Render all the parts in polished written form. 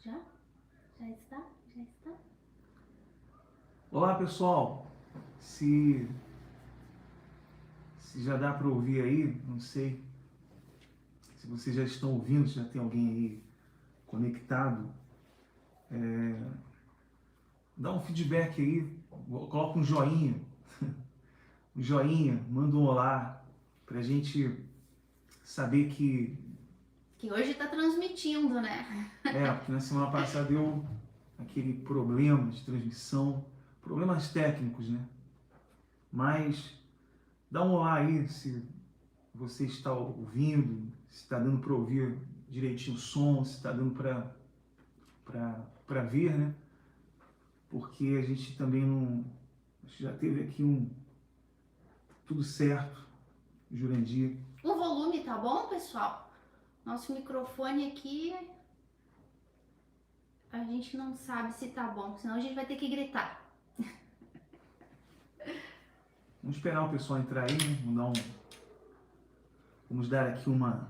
Já? Já está? Já está? Olá pessoal, se já dá para ouvir aí, não sei se vocês já estão ouvindo, se já tem alguém aí conectado, dá um feedback aí, coloca um joinha, manda um olá, para a gente saber Que hoje está transmitindo, né? porque na semana passada deu aquele problema de transmissão, problemas técnicos, né? Mas dá um olá aí se você está ouvindo, se está dando para ouvir direitinho o som, se está dando para ver, né? Porque a gente também não. Já teve aqui tudo certo, Jurandir. O volume tá bom, pessoal? Nosso microfone aqui, a gente não sabe se tá bom, senão a gente vai ter que gritar. Vamos esperar o pessoal entrar aí, né? Vamos dar aqui uma.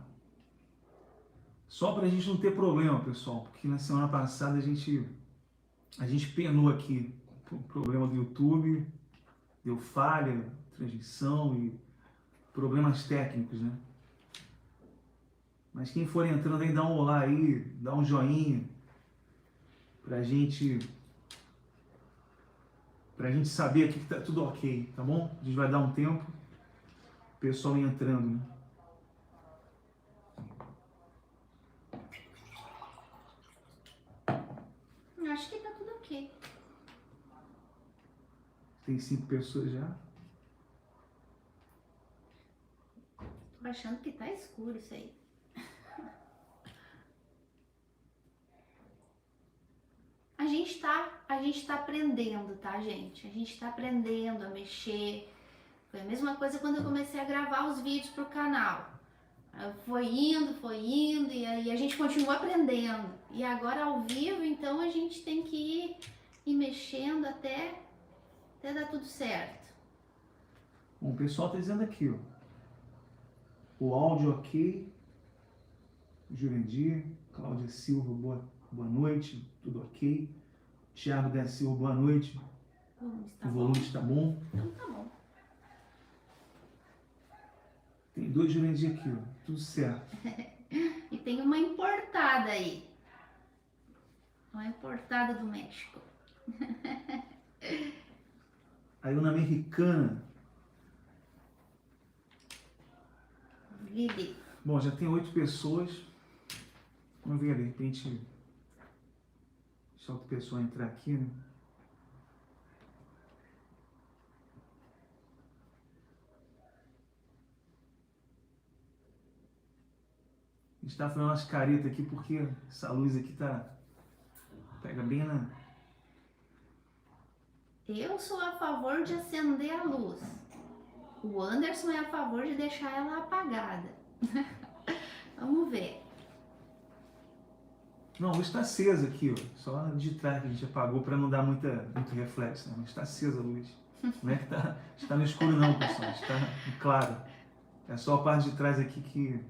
Só para a gente não ter problema, pessoal, porque na semana passada a gente penou aqui com o problema do YouTube, deu falha, transmissão e problemas técnicos, né? Mas quem for entrando aí, dá um olá aí, dá um joinha, pra gente saber aqui que tá tudo ok, tá bom? A gente vai dar um tempo, o pessoal entrando, né? Acho que tá tudo ok. Tem 5 pessoas já. Tô achando que tá escuro isso aí. A gente tá aprendendo, tá, gente? A gente tá aprendendo a mexer. Foi a mesma coisa quando eu comecei a gravar os vídeos pro canal. Foi indo, e aí a gente continua aprendendo. E agora ao vivo, então a gente tem que ir mexendo até dar tudo certo. Bom, o pessoal tá dizendo aqui, ó. O áudio ok, Jurandir, Cláudia Silva, boa noite, tudo ok. Thiago da Silva, boa noite. O volume está bom. Então tá bom. Tem 2 Jurandir aqui, ó. Tudo certo. E tem uma importada aí. Uma importada do México. Aí uma americana. Lili. Bom, já tem 8 pessoas. Vamos ver, de repente, deixa outra pessoa entrar aqui, né? A gente tá fazendo umas caretas aqui porque essa luz aqui pega bem na... Eu sou a favor de acender a luz. O Anderson é a favor de deixar ela apagada. Vamos ver. Não, a luz está acesa aqui, ó. Só de trás que a gente apagou para não dar muito reflexo, né? Mas está acesa a luz. Não é que está no escuro não, pessoal. Está claro. É só a parte de trás aqui que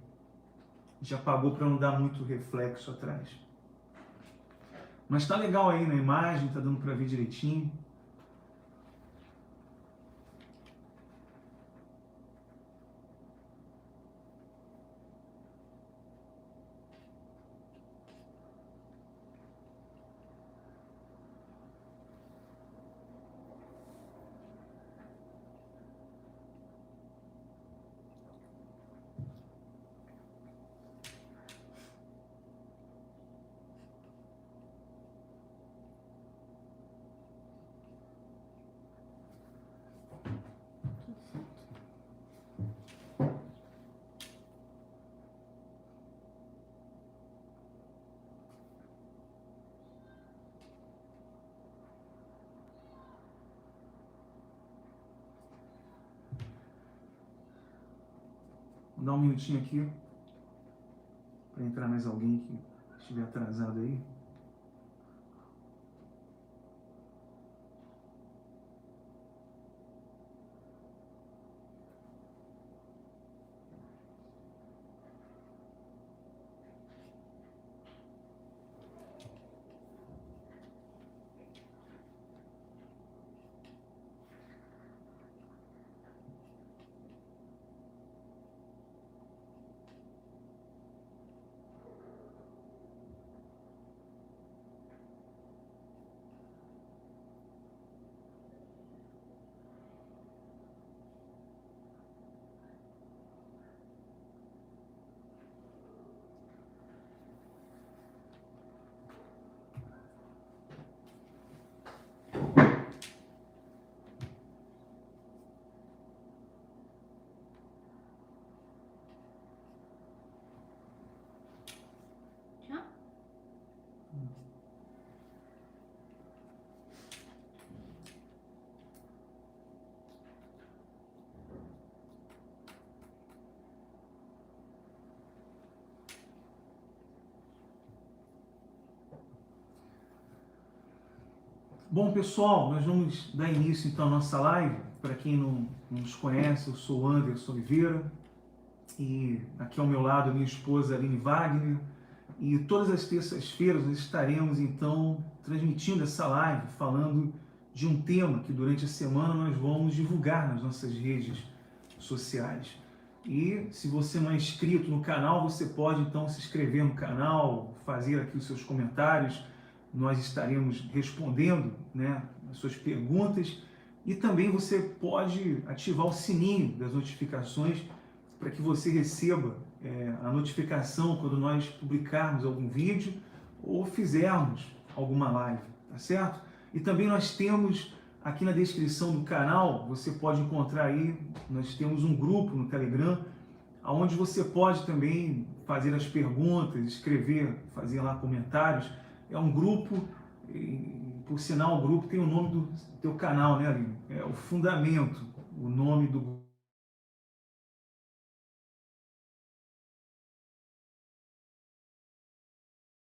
a gente apagou para não dar muito reflexo atrás. Mas está legal aí na imagem, está dando para ver direitinho. Tudo certo? Vou dar um minutinho aqui para entrar mais alguém que estiver atrasado aí. Bom, pessoal, nós vamos dar início então à nossa live. Para quem não nos conhece, eu sou o Anderson Oliveira e aqui ao meu lado minha esposa Aline Wagner. E todas as terças-feiras nós estaremos então transmitindo essa live, falando de um tema que durante a semana nós vamos divulgar nas nossas redes sociais. E se você não é inscrito no canal, você pode então se inscrever no canal, fazer aqui os seus comentários. Nós estaremos respondendo, né, as suas perguntas, e também você pode ativar o sininho das notificações para que você receba a notificação quando nós publicarmos algum vídeo ou fizermos alguma live, tá certo? E também nós temos aqui na descrição do canal, você pode encontrar aí, nós temos um grupo no Telegram, onde você pode também fazer as perguntas, escrever, fazer lá comentários. É um grupo, por sinal, o grupo tem o nome do teu canal, né, Aline? É o Fundamento, o nome do grupo.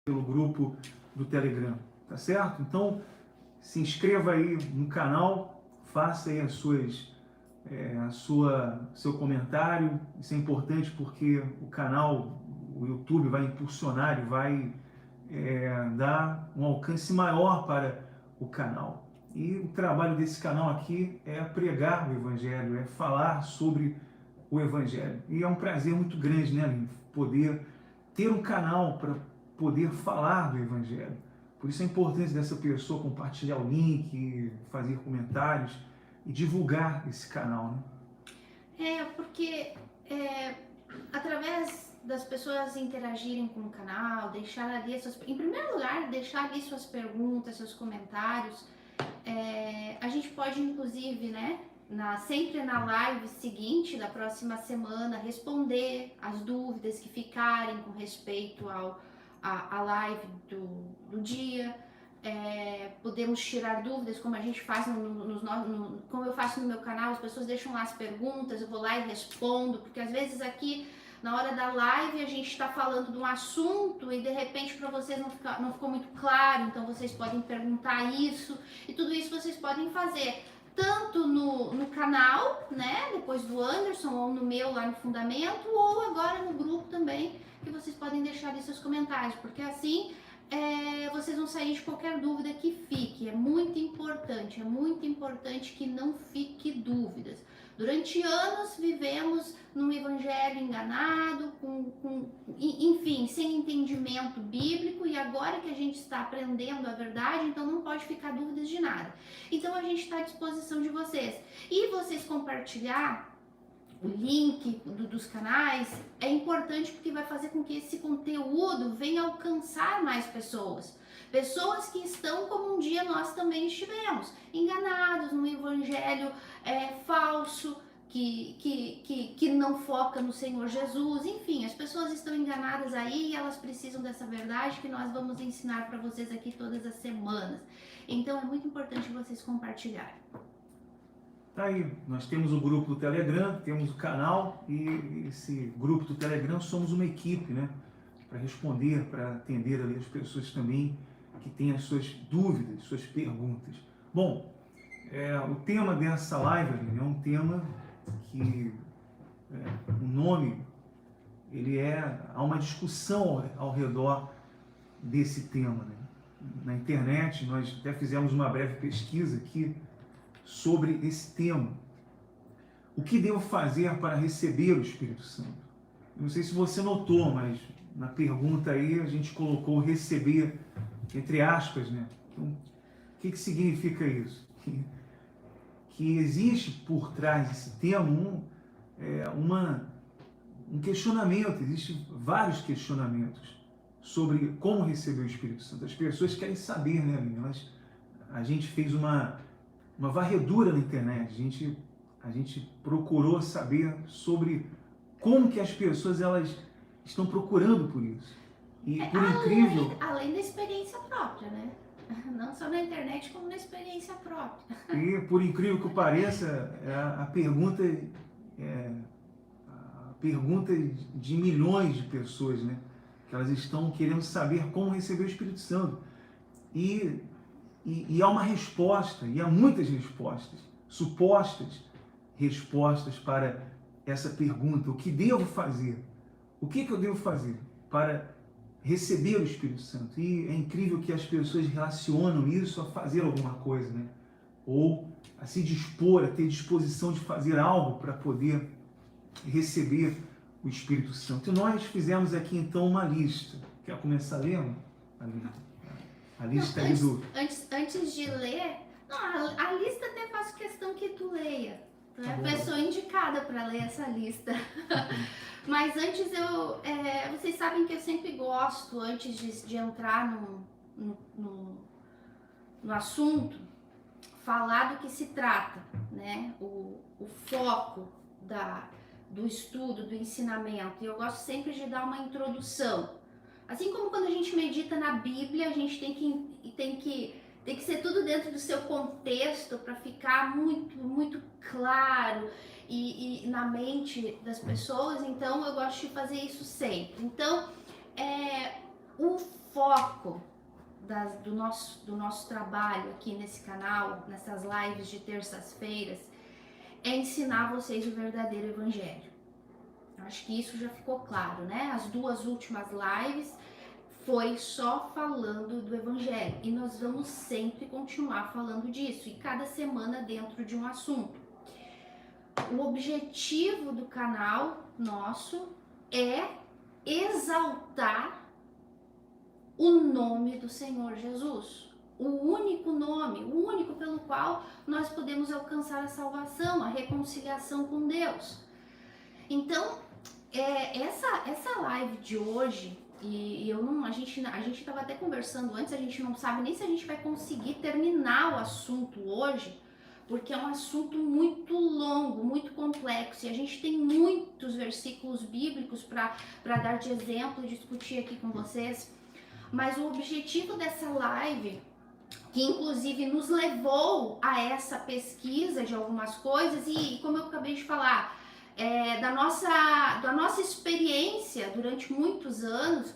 Pelo grupo do Telegram, tá certo? Então, se inscreva aí no canal, faça aí seu comentário. Isso é importante porque o canal, o YouTube vai impulsionar e vai dar um alcance maior para o canal. E o trabalho desse canal aqui é pregar o Evangelho, é falar sobre o Evangelho. E é um prazer muito grande, né, Aline? Poder ter um canal para poder falar do Evangelho. Por isso a importância dessa pessoa compartilhar o link, fazer comentários e divulgar esse canal, né? Porque através das pessoas interagirem com o canal, deixar ali em primeiro lugar, deixar ali suas perguntas, seus comentários, a gente pode inclusive, né, sempre na live seguinte da próxima semana, responder as dúvidas que ficarem com respeito à live do dia. Podemos tirar dúvidas, como a gente faz como eu faço no meu canal, as pessoas deixam lá as perguntas, eu vou lá e respondo, porque às vezes aqui na hora da live a gente está falando de um assunto e de repente para vocês não ficou muito claro, então vocês podem perguntar isso, e tudo isso vocês podem fazer tanto no canal, né, depois do Anderson, ou no meu lá no Fundamento, ou agora no grupo também, que vocês podem deixar ali seus comentários, porque assim vocês vão sair de qualquer dúvida que fique. É muito importante que não fique dúvidas. Durante anos vivemos num evangelho enganado, enfim, sem entendimento bíblico, e agora que a gente está aprendendo a verdade, então não pode ficar dúvidas de nada. Então a gente está à disposição de vocês. E vocês compartilhar o link dos canais é importante porque vai fazer com que esse conteúdo venha alcançar mais pessoas. Pessoas que estão como um dia nós também estivemos, enganados num evangelho falso, que não foca no Senhor Jesus. Enfim, as pessoas estão enganadas aí e elas precisam dessa verdade que nós vamos ensinar para vocês aqui todas as semanas. Então é muito importante vocês compartilharem. Tá aí, nós temos o grupo do Telegram, temos o canal, e esse grupo do Telegram somos uma equipe, né? Para responder, para atender ali as pessoas também que têm as suas dúvidas, suas perguntas. Bom, o tema dessa live é um tema que o nome, há uma discussão ao redor desse tema, né? Na internet, nós até fizemos uma breve pesquisa aqui sobre esse tema. O que devo fazer para receber o Espírito Santo? Não sei se você notou, mas na pergunta aí a gente colocou receber entre aspas, né? Então, o que significa isso? Que existe por trás desse tema um questionamento, existem vários questionamentos sobre como receber o Espírito Santo. As pessoas querem saber, né, Aline? A gente fez uma varredura na internet, a gente procurou saber sobre como que as pessoas elas estão procurando por isso. E por incrível... Além da experiência própria, né? Não só na internet, como na experiência própria. E por incrível que pareça, a pergunta de milhões de pessoas, né? Que elas estão querendo saber como receber o Espírito Santo. E E há uma resposta, e há muitas respostas, supostas respostas para essa pergunta: o que devo fazer? O que eu devo fazer para receber o Espírito Santo? E é incrível que as pessoas relacionam isso a fazer alguma coisa, né? Ou a se dispor, a ter disposição de fazer algo para poder receber o Espírito Santo. E nós fizemos aqui então uma lista. Quer começar lendo? A lista aí do... Antes de ler, não, a lista até faço questão que tu leia. Tu é a bom. pessoa indicada para ler essa lista. Mas antes vocês sabem que eu sempre gosto, antes de entrar no assunto, falar do que se trata, né? O foco do estudo, do ensinamento. E eu gosto sempre de dar uma introdução. Assim como quando a gente medita na Bíblia, a gente tem que ser tudo dentro do seu contexto para ficar muito, muito claro e na mente das pessoas. Então eu gosto de fazer isso sempre. Então o foco do nosso trabalho aqui nesse canal, nessas lives de terças-feiras, é ensinar vocês o verdadeiro evangelho. Acho que isso já ficou claro, né? As 2 últimas lives foi só falando do evangelho e nós vamos sempre continuar falando disso, e cada semana dentro de um assunto. O objetivo do canal nosso é exaltar o nome do Senhor Jesus, o único nome, o único pelo qual nós podemos alcançar a salvação, a reconciliação com Deus. Então, essa live de hoje, a gente estava até conversando antes, a gente não sabe nem se a gente vai conseguir terminar o assunto hoje, porque é um assunto muito longo, muito complexo, e a gente tem muitos versículos bíblicos para dar de exemplo e discutir aqui com vocês. Mas o objetivo dessa live, que inclusive nos levou a essa pesquisa de algumas coisas, e como eu acabei de falar, da nossa experiência durante muitos anos,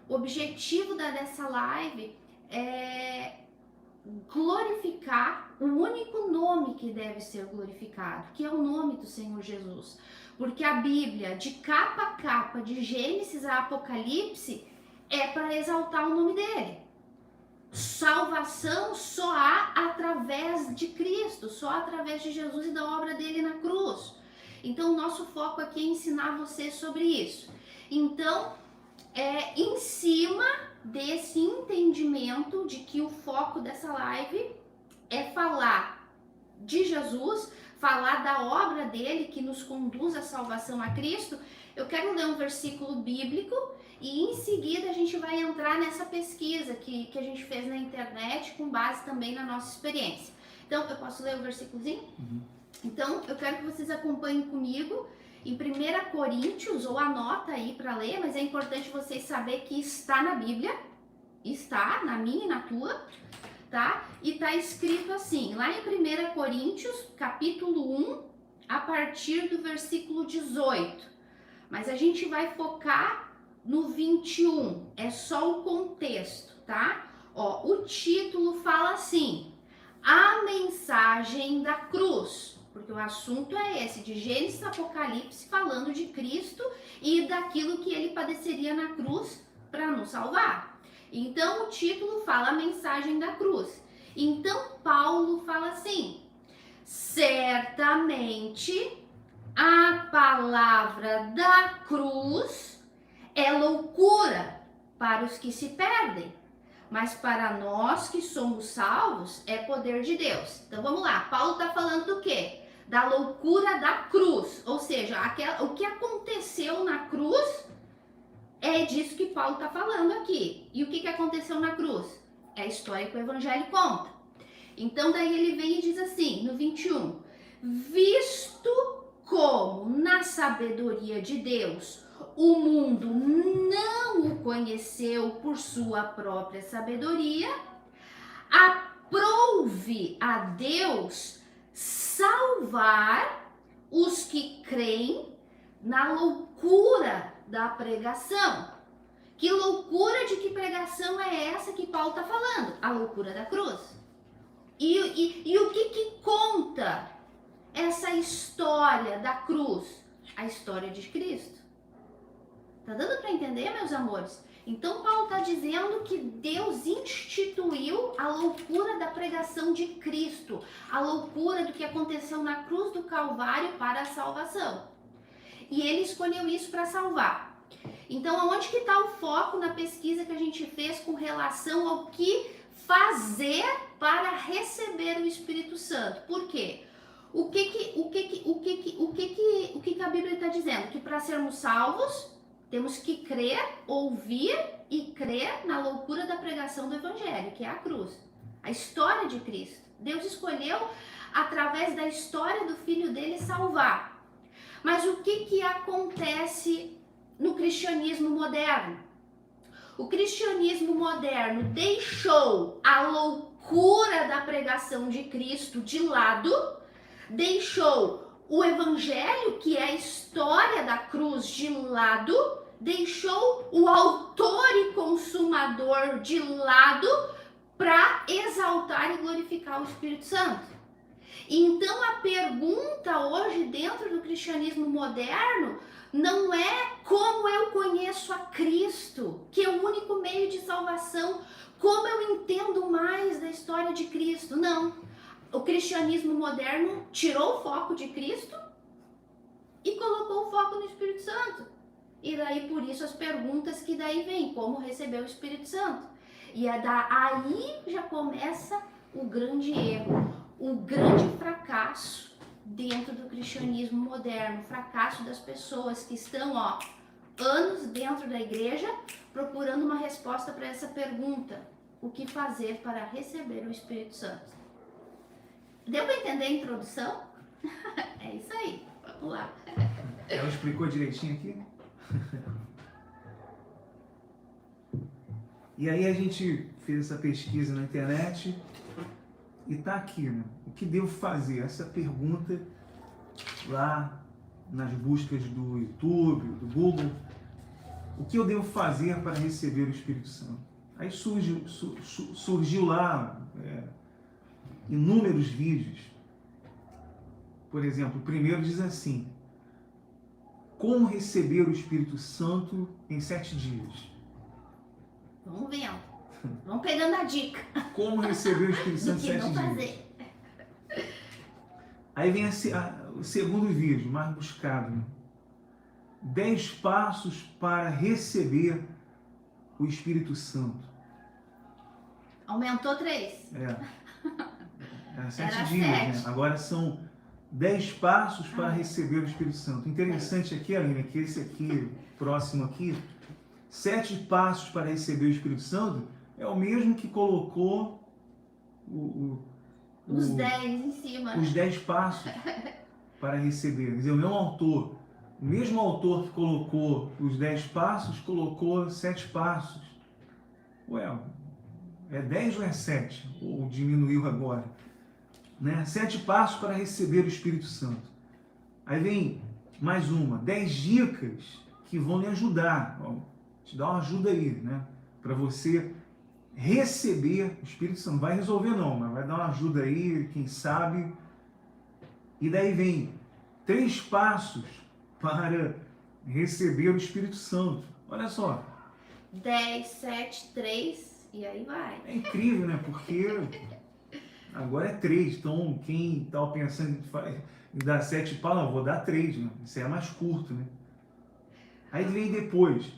o objetivo dessa live é glorificar o único nome que deve ser glorificado, que é o nome do Senhor Jesus. Porque a Bíblia, de capa a capa, de Gênesis a Apocalipse, é para exaltar o nome dele. Salvação só há através de Cristo, só através de Jesus e da obra dele na cruz. Então, o nosso foco aqui é ensinar você sobre isso. Então, em cima desse entendimento de que o foco dessa live é falar de Jesus, falar da obra dele que nos conduz à salvação a Cristo, eu quero ler um versículo bíblico e em seguida a gente vai entrar nessa pesquisa que a gente fez na internet com base também na nossa experiência. Então, eu posso ler o versículozinho? Uhum. Então, eu quero que vocês acompanhem comigo em 1 Coríntios, ou anota aí para ler, mas é importante vocês saberem que está na Bíblia, está na minha e na tua, tá? E tá escrito assim, lá em 1 Coríntios, capítulo 1, a partir do versículo 18. Mas a gente vai focar no 21, é só o contexto, tá? Ó, o título fala assim: a mensagem da cruz, porque o assunto é esse, de Gênesis a Apocalipse, falando de Cristo e daquilo que ele padeceria na cruz para nos salvar. Então o título fala a mensagem da cruz. Então Paulo fala assim: certamente a palavra da cruz é loucura para os que se perdem, mas para nós que somos salvos é poder de Deus. Então vamos lá, Paulo está falando do quê? Da loucura da cruz, ou seja, o que aconteceu na cruz é disso que Paulo está falando aqui. E o que aconteceu na cruz? É a história que o Evangelho conta. Então daí ele vem e diz assim, no 21, visto como na sabedoria de Deus o mundo não o conheceu por sua própria sabedoria, aprouve a Deus salvar os que creem na loucura da pregação. Que loucura de que pregação é essa que Paulo está falando? A loucura da cruz. E o que conta essa história da cruz? A história de Cristo. Tá dando para entender, meus amores? Então Paulo está dizendo que Deus instituiu a loucura da pregação de Cristo, a loucura do que aconteceu na cruz do Calvário para a salvação. E ele escolheu isso para salvar. Então, aonde que está o foco na pesquisa que a gente fez com relação ao que fazer para receber o Espírito Santo? Por quê? O que a Bíblia está dizendo? Que para sermos salvos, temos que crer, ouvir e crer na loucura da pregação do Evangelho, que é a cruz. A história de Cristo. Deus escolheu, através da história do Filho dele, salvar. Mas o que acontece no cristianismo moderno? O cristianismo moderno deixou a loucura da pregação de Cristo de lado, deixou o Evangelho, que é a história da cruz, de lado, deixou o autor e consumador de lado para exaltar e glorificar o Espírito Santo. Então a pergunta hoje dentro do cristianismo moderno não é como eu conheço a Cristo, que é o único meio de salvação, como eu entendo mais da história de Cristo. Não. O cristianismo moderno tirou o foco de Cristo e colocou o foco no Espírito Santo. E daí por isso as perguntas que daí vem, como receber o Espírito Santo? E aí já começa o grande erro, o grande fracasso dentro do cristianismo moderno, o fracasso das pessoas que estão, anos dentro da igreja procurando uma resposta para essa pergunta: o que fazer para receber o Espírito Santo? Deu para entender a introdução? É isso aí, vamos lá. Ela explicou direitinho aqui? E aí a gente fez essa pesquisa na internet e tá aqui, né? O que devo fazer? Essa pergunta lá nas buscas do YouTube, do Google. O que eu devo fazer para receber o Espírito Santo? Aí surgiu lá inúmeros vídeos. Por exemplo, o primeiro diz assim: como receber o Espírito Santo em 7 dias? Vamos vendo. Vamos pegando a dica. Como receber o Espírito Santo em 7 dias? Fazer. Aí vem o segundo vídeo, mais buscado, né? 10 passos para receber o Espírito Santo. Aumentou 3. Era 7 dias, né? Agora são 10 passos para receber o Espírito Santo. Interessante aqui, Aline, que esse aqui, próximo aqui, 7 passos para receber o Espírito Santo, é o mesmo que colocou os 10 em cima. Os 10 passos para receber. Quer dizer, o mesmo autor, o mesmo autor que colocou os 10 passos, colocou 7 passos. Ué, é 10 ou é 7? Ou diminuiu agora? Né? 7 passos para receber o Espírito Santo. Aí vem mais uma, 10 dicas que vão lhe ajudar. Ó, te dá uma ajuda aí, né? Para você receber o Espírito Santo. Não vai resolver não, mas vai dar uma ajuda aí, quem sabe. E daí vem 3 passos para receber o Espírito Santo. Olha só. 10, 7, 3 e aí vai. É incrível, né? Porque agora é 3. Então, quem estava pensando em dar 7 passos, não, vou dar 3, né? Isso é mais curto, né? Aí vem depois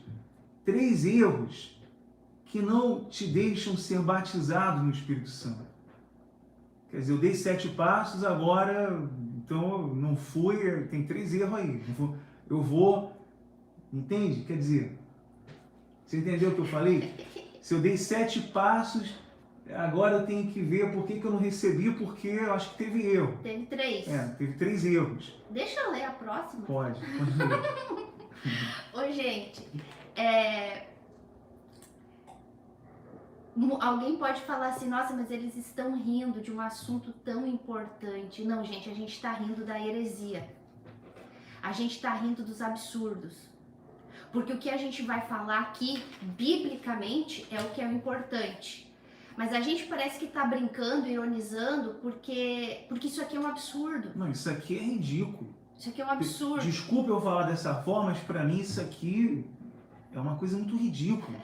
3 erros que não te deixam ser batizado no Espírito Santo. Quer dizer, eu dei 7 passos, agora, então não fui, tem 3 erros aí. Eu vou, entende? Quer dizer, você entendeu o que eu falei? Se eu dei 7 passos, agora eu tenho que ver por que eu não recebi, porque eu acho que teve erro. Teve 3. Teve 3 erros. Deixa eu ler a próxima. Pode ler. Ô, gente, alguém pode falar assim, nossa, mas eles estão rindo de um assunto tão importante. Não, gente, a gente está rindo da heresia. A gente está rindo dos absurdos. Porque o que a gente vai falar aqui, biblicamente, é o que é o importante. Mas a gente parece que tá brincando, ironizando, porque isso aqui é um absurdo. Não, isso aqui é ridículo. Isso aqui é um absurdo. Desculpa eu falar dessa forma, mas para mim isso aqui é uma coisa muito ridícula.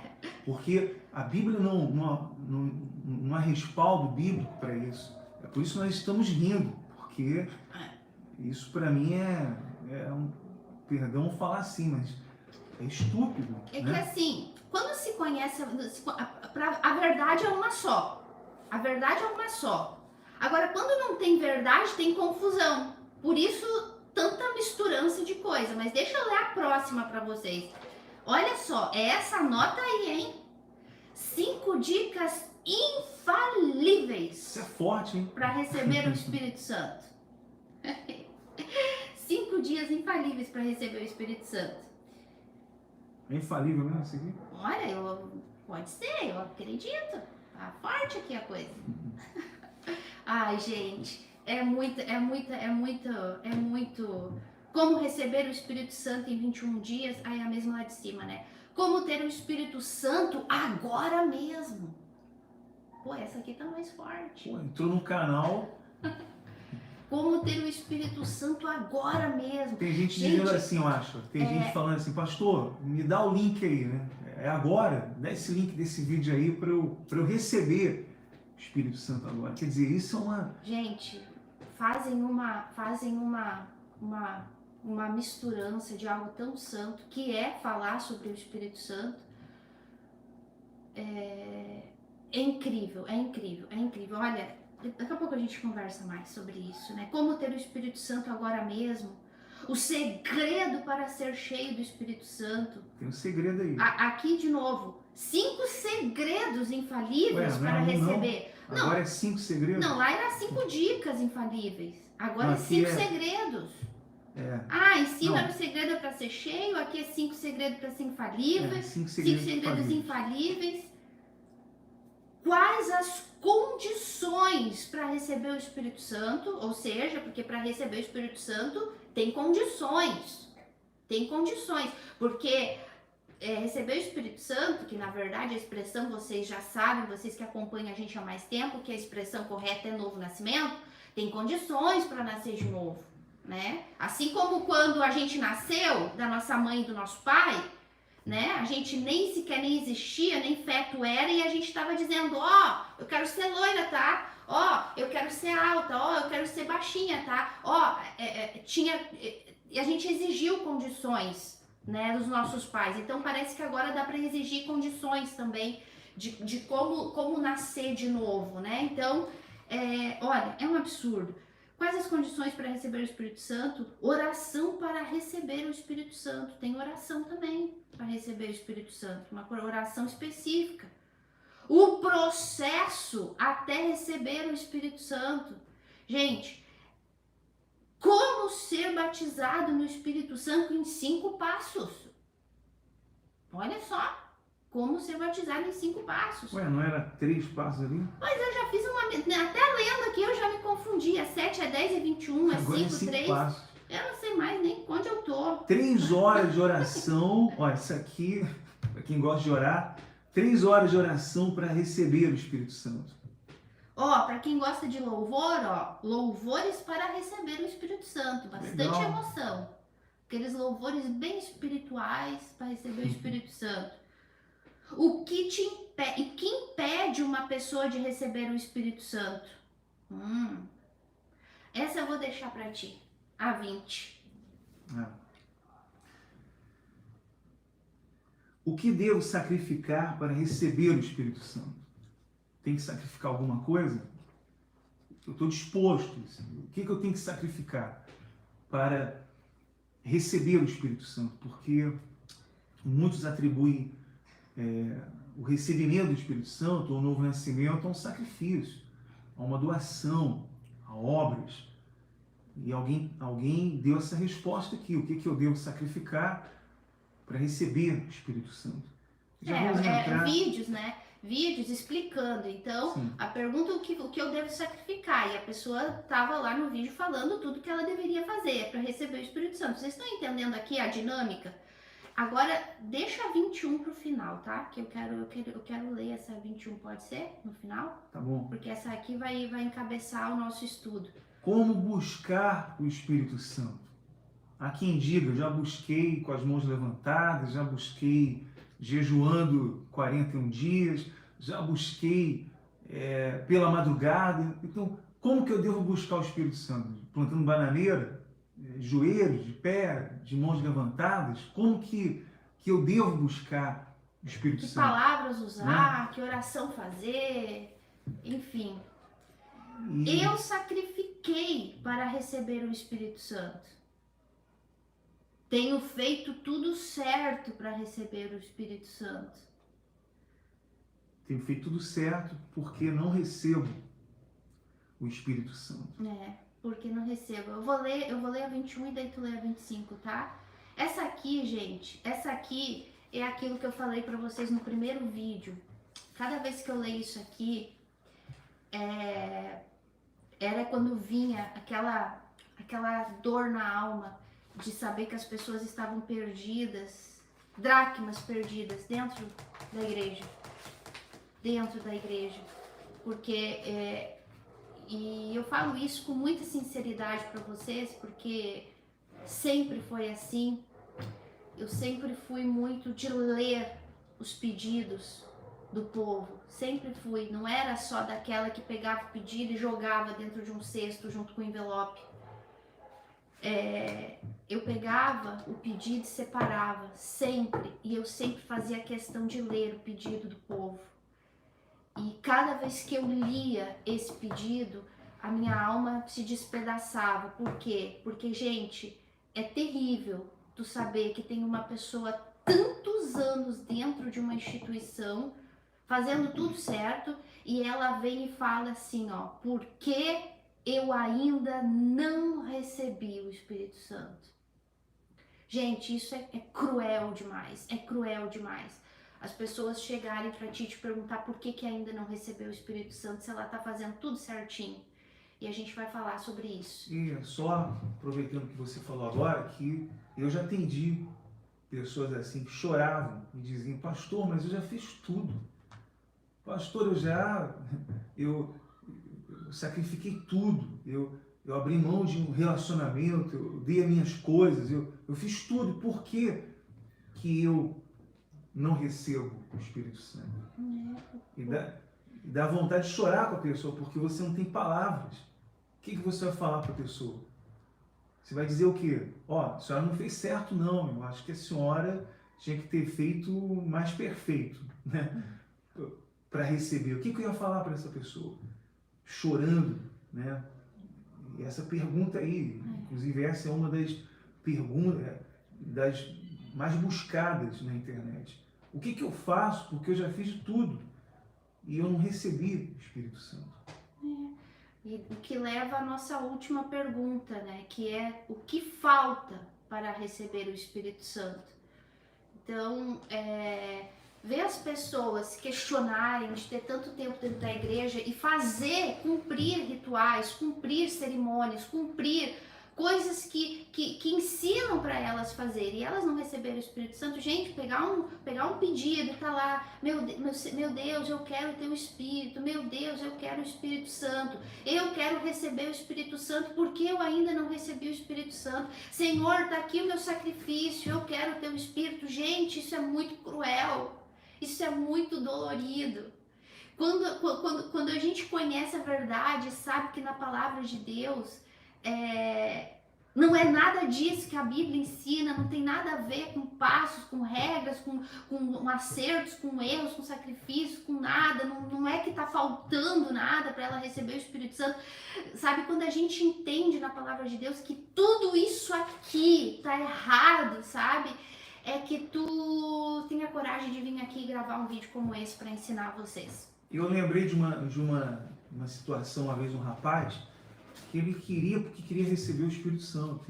Porque a Bíblia não há respaldo bíblico para isso. É por isso que nós estamos rindo. Porque isso para mim é um... Perdão falar assim, mas é estúpido. É né? que assim, quando se conhece, a verdade é uma só. A verdade é uma só. Agora, quando não tem verdade, tem confusão. Por isso, tanta misturança de coisa. Mas deixa eu ler a próxima para vocês. Olha só, é essa nota aí, hein? 5 dicas infalíveis. Isso é forte, hein? Para receber o Espírito Santo. 5 dias infalíveis para receber o Espírito Santo. É infalível mesmo isso aqui? Olha, pode ser, eu acredito. Tá forte aqui a coisa. Ai, gente, é muito. Como receber o Espírito Santo em 21 dias? Aí é a mesma lá de cima, né? Como ter o Espírito Santo agora mesmo? Pô, essa aqui tá mais forte. Pô, entrou no canal. Como ter o Espírito Santo agora mesmo? Tem gente dizendo assim, eu acho. Tem gente falando assim, pastor, me dá o link aí, né? É agora, dá esse link desse vídeo aí para eu receber o Espírito Santo agora. Quer dizer, isso é uma... Gente, fazem uma misturança de algo tão santo, que é falar sobre o Espírito Santo. É incrível. Olha, daqui a pouco a gente conversa mais sobre isso, né? Como ter o Espírito Santo agora mesmo. O segredo para ser cheio do Espírito Santo. Tem um segredo aí. Aqui de novo, 5 segredos infalíveis para receber. Não. Agora é 5 segredos? Não, lá era 5 dicas infalíveis. Agora é 5 segredos. Em cima era o segredo para ser cheio, aqui é 5 segredos para ser infalíveis. 5 segredos infalíveis. Quais as condições para receber o Espírito Santo? Ou seja, porque para receber o Espírito Santo tem condições. Porque receber o Espírito Santo, que na verdade a expressão vocês já sabem, vocês que acompanham a gente há mais tempo, que a expressão correta é novo nascimento, tem condições para nascer de novo, né? Assim como quando a gente nasceu da nossa mãe e do nosso pai, né? A gente nem sequer nem existia, nem feto era, e a gente estava dizendo, eu quero ser loira, tá? Eu quero ser alta, eu quero ser baixinha, tá? E a gente exigiu condições, né, dos nossos pais. Então parece que agora dá para exigir condições também de como nascer de novo, né? Então, olha, é um absurdo. Quais as condições para receber o Espírito Santo? Oração para receber o Espírito Santo. Tem oração também para receber o Espírito Santo, uma oração específica. O processo até receber o Espírito Santo. Gente, como ser batizado no Espírito Santo em 5 passos? Olha só. Como ser batizado em 5 passos. Ué, não era 3 passos ali? Mas eu já fiz até lendo aqui eu já me confundi. É 7, é 10, é 21, é 5, 3. Passos. Eu não sei mais nem onde eu tô. 3 horas de oração. Olha, isso aqui, para quem gosta de orar, 3 horas de oração para receber o Espírito Santo. Para quem gosta de louvor, louvores para receber o Espírito Santo. Bastante emoção. Aqueles louvores bem espirituais para receber o Espírito Santo. O que impede uma pessoa de receber o Espírito Santo? Essa eu vou deixar para ti. A 20. O que devo sacrificar para receber o Espírito Santo? Tem que sacrificar alguma coisa? Eu estou disposto. O que eu tenho que sacrificar para receber o Espírito Santo? Porque muitos atribuem o recebimento do Espírito Santo, ou o novo nascimento, a um sacrifício, a uma doação, a obras. E alguém deu essa resposta aqui. O que eu devo sacrificar para receber o Espírito Santo? Vídeos, né? Vídeos explicando. Então, sim, a pergunta o que eu devo sacrificar. E a pessoa estava lá no vídeo falando tudo que ela deveria fazer para receber o Espírito Santo. Vocês estão entendendo aqui a dinâmica? Agora, deixa a 21 pro final, tá? Que eu quero ler essa 21, pode ser? No final? Tá bom. Porque essa aqui vai encabeçar o nosso estudo. Como buscar o Espírito Santo? Há quem diga, eu já busquei com as mãos levantadas, já busquei jejuando 41 dias, já busquei pela madrugada. Então, como que eu devo buscar o Espírito Santo? Plantando bananeira? Joelhos, de pé, de mãos levantadas? Como que eu devo buscar o Espírito Que Santo? palavras usar, que oração fazer, enfim. Eu sacrifiquei para receber o Espírito Santo. Tenho feito tudo certo para receber o Espírito Santo. Tenho feito tudo certo porque não recebo o Espírito Santo. Porque não recebo. Eu vou ler a 21 e daí tu lê a 25, tá? Essa aqui, gente, essa aqui é aquilo que eu falei para vocês no primeiro vídeo. Cada vez que eu leio isso aqui, era quando vinha aquela dor na alma de saber que as pessoas estavam perdidas, dracmas perdidas dentro da igreja. Porque e eu falo isso com muita sinceridade para vocês, porque sempre foi assim. Eu sempre fui muito de ler os pedidos do povo, sempre fui. Não era só daquela que pegava o pedido e jogava dentro de um cesto junto com o envelope. Eu pegava o pedido e separava, sempre. E eu sempre fazia questão de ler o pedido do povo. E cada vez que eu lia esse pedido, a minha alma se despedaçava. Por quê? Porque, gente, é terrível tu saber que tem uma pessoa tantos anos dentro de uma instituição, fazendo tudo certo, e ela vem e fala assim, ó, por que eu ainda não recebi o Espírito Santo? Gente, isso é cruel demais, é cruel demais. As pessoas chegarem pra ti e te perguntar por que ainda não recebeu o Espírito Santo, se ela tá fazendo tudo certinho. E a gente vai falar sobre isso. E só aproveitando que você falou agora, que eu já atendi pessoas assim que choravam e diziam, pastor, mas eu já fiz tudo. Pastor, eu sacrifiquei tudo. Eu abri mão de um relacionamento, eu dei as minhas coisas, eu fiz tudo. Por que eu não recebo o Espírito Santo? E dá vontade de chorar com a pessoa, porque você não tem palavras. O que você vai falar para a pessoa? Você vai dizer o quê? Ó, a senhora não fez certo não, eu acho que a senhora tinha que ter feito mais perfeito, né? Para receber. O que eu ia falar para essa pessoa? Chorando, né? E essa pergunta aí, inclusive essa é uma das perguntas, das mais buscadas na internet. O que eu faço? Porque eu já fiz de tudo e eu não recebi o Espírito Santo. E o que leva à nossa última pergunta, né? Que é o que falta para receber o Espírito Santo? Então, ver as pessoas questionarem de ter tanto tempo dentro da igreja e cumprir rituais, cumprir cerimônias, cumprir coisas que ensinam para elas fazerem, e elas não receberam o Espírito Santo. Gente, pegar um pedido e tá lá, meu Deus, eu quero ter o Espírito, meu Deus, eu quero o Espírito Santo, eu quero receber o Espírito Santo, porque eu ainda não recebi o Espírito Santo? Senhor, tá aqui o meu sacrifício, eu quero ter o Espírito. Gente, isso é muito cruel, isso é muito dolorido. Quando a gente conhece a verdade, sabe que na palavra de Deus não é nada disso que a Bíblia ensina, não tem nada a ver com passos, com regras, com acertos, com erros, com sacrifícios, com nada, não é que tá faltando nada para ela receber o Espírito Santo. Sabe, quando a gente entende na palavra de Deus que tudo isso aqui tá errado, sabe? É que tu tenha coragem de vir aqui e gravar um vídeo como esse para ensinar vocês. Eu lembrei de uma situação, uma vez um rapaz, que ele queria receber o Espírito Santo.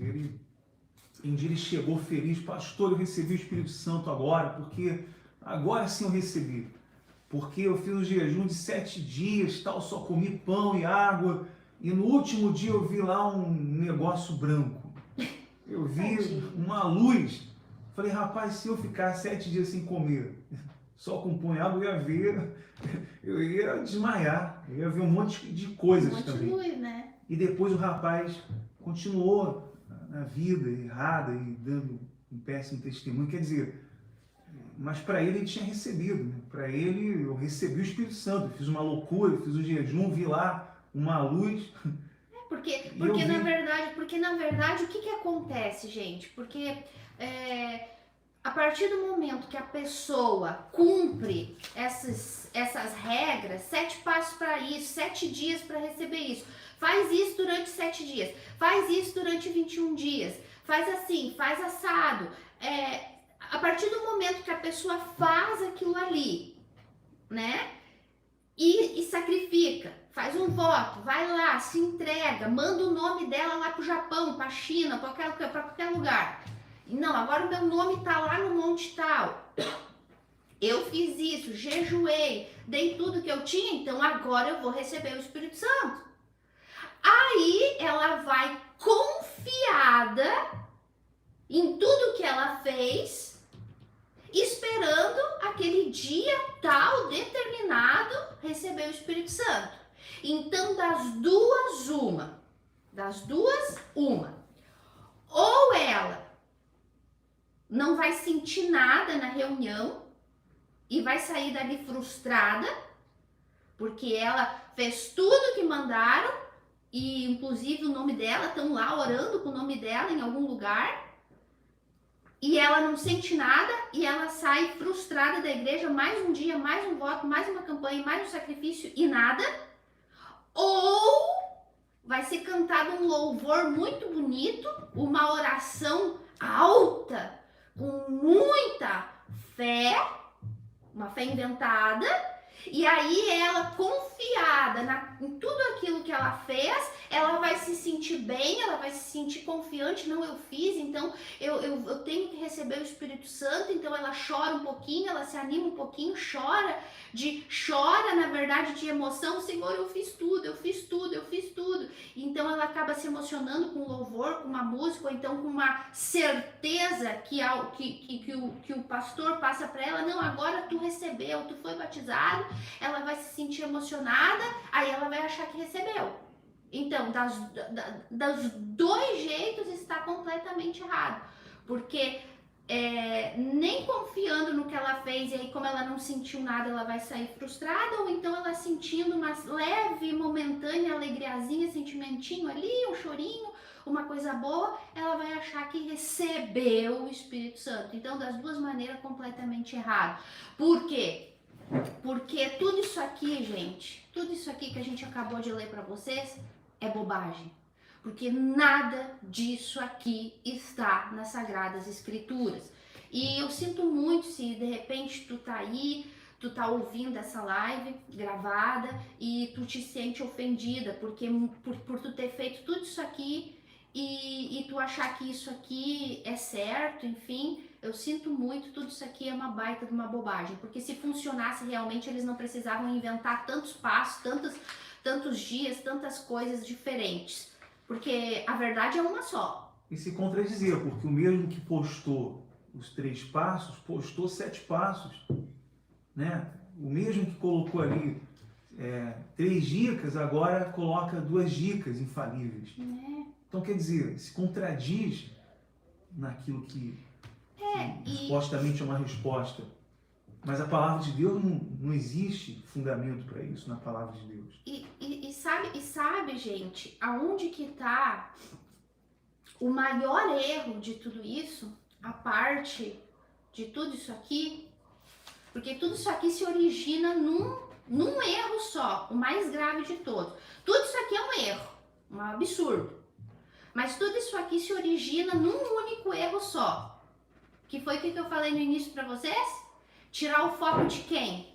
Um dia ele chegou feliz, pastor, eu recebi o Espírito Santo agora, porque agora sim eu recebi. Porque eu fiz um jejum de 7 dias, tal, só comi pão e água, e no último dia eu vi lá um negócio branco. Eu vi uma luz Falei, rapaz, se eu ficar 7 dias sem comer, só com pão e água, eu ia desmaiar, eu ia ver um monte de coisas também. Né? E depois o rapaz continuou na vida errada e dando um péssimo testemunho. Quer dizer, mas para ele tinha recebido, né? Para ele eu recebi o Espírito Santo, eu fiz uma loucura, eu fiz um jejum, vi lá uma luz. Porque na verdade o que acontece, gente? Porque a partir do momento que a pessoa cumpre essas regras, 7 passos para isso, 7 dias para receber isso, faz isso durante 7 dias, faz isso durante 21 dias, faz assim, faz assado. A partir do momento que a pessoa faz aquilo ali, né? E sacrifica, faz um voto, vai lá, se entrega, manda o nome dela lá pro Japão, pra China, pra qualquer lugar. Não, agora o meu nome tá lá no monte tal. Eu fiz isso, jejuei, dei tudo que eu tinha, então agora eu vou receber o Espírito Santo. Aí ela vai confiada em tudo que ela fez, esperando aquele dia tal, determinado, receber o Espírito Santo. Então, das duas, uma. Ou ela não vai sentir nada na reunião e vai sair dali frustrada, porque ela fez tudo que mandaram e, inclusive, o nome dela, estão lá orando com o nome dela em algum lugar, e ela não sente nada e ela sai frustrada da igreja, mais um dia, mais um voto, mais uma campanha, mais um sacrifício e nada. Ou vai ser cantado um louvor muito bonito, uma oração alta, com muita fé, uma fé inventada, e aí ela, confiada em tudo aquilo que ela fez, ela vai se sentir bem, ela vai se sentir confiante. Não, eu fiz, então eu tenho que receber o Espírito Santo. Então ela chora um pouquinho, ela se anima um pouquinho, chora na verdade de emoção. Senhor, eu fiz tudo. Então ela acaba se emocionando com louvor, com uma música, ou então com uma certeza que o pastor passa para ela. Não, agora tu recebeu, tu foi batizado. Ela vai se sentir emocionada, aí ela vai achar que recebeu. Então, dos dois jeitos está completamente errado, porque nem confiando no que ela fez, e aí como ela não sentiu nada, ela vai sair frustrada, ou então ela sentindo uma leve, momentânea alegriazinha, sentimentinho ali, um chorinho, uma coisa boa, ela vai achar que recebeu o Espírito Santo. Então, das duas maneiras, completamente errado. Por quê? Porque tudo isso aqui, gente, tudo isso aqui que a gente acabou de ler para vocês é bobagem. Porque nada disso aqui está nas Sagradas Escrituras. E eu sinto muito se de repente tu tá aí, tu tá ouvindo essa live gravada e tu te sente ofendida porque por tu ter feito tudo isso aqui e tu achar que isso aqui é certo, enfim. Eu sinto muito, tudo isso aqui é uma baita de uma bobagem, porque se funcionasse realmente, eles não precisavam inventar tantos passos, tantos dias, tantas coisas diferentes, porque a verdade é uma só. E se contradizia, porque o mesmo que postou os 3 passos, postou 7 passos, né? O mesmo que colocou ali 3 dicas, agora coloca 2 dicas infalíveis. Então, quer dizer, se contradiz naquilo que supostamente é uma resposta. Mas a palavra de Deus não existe fundamento para isso na palavra de Deus. E sabe, gente, aonde que está o maior erro de tudo isso, a parte de tudo isso aqui? Porque tudo isso aqui se origina num erro só, o mais grave de todos. Tudo isso aqui é um erro, um absurdo. Mas tudo isso aqui se origina num único erro só. Que foi o que eu falei no início para vocês? Tirar o foco de quem?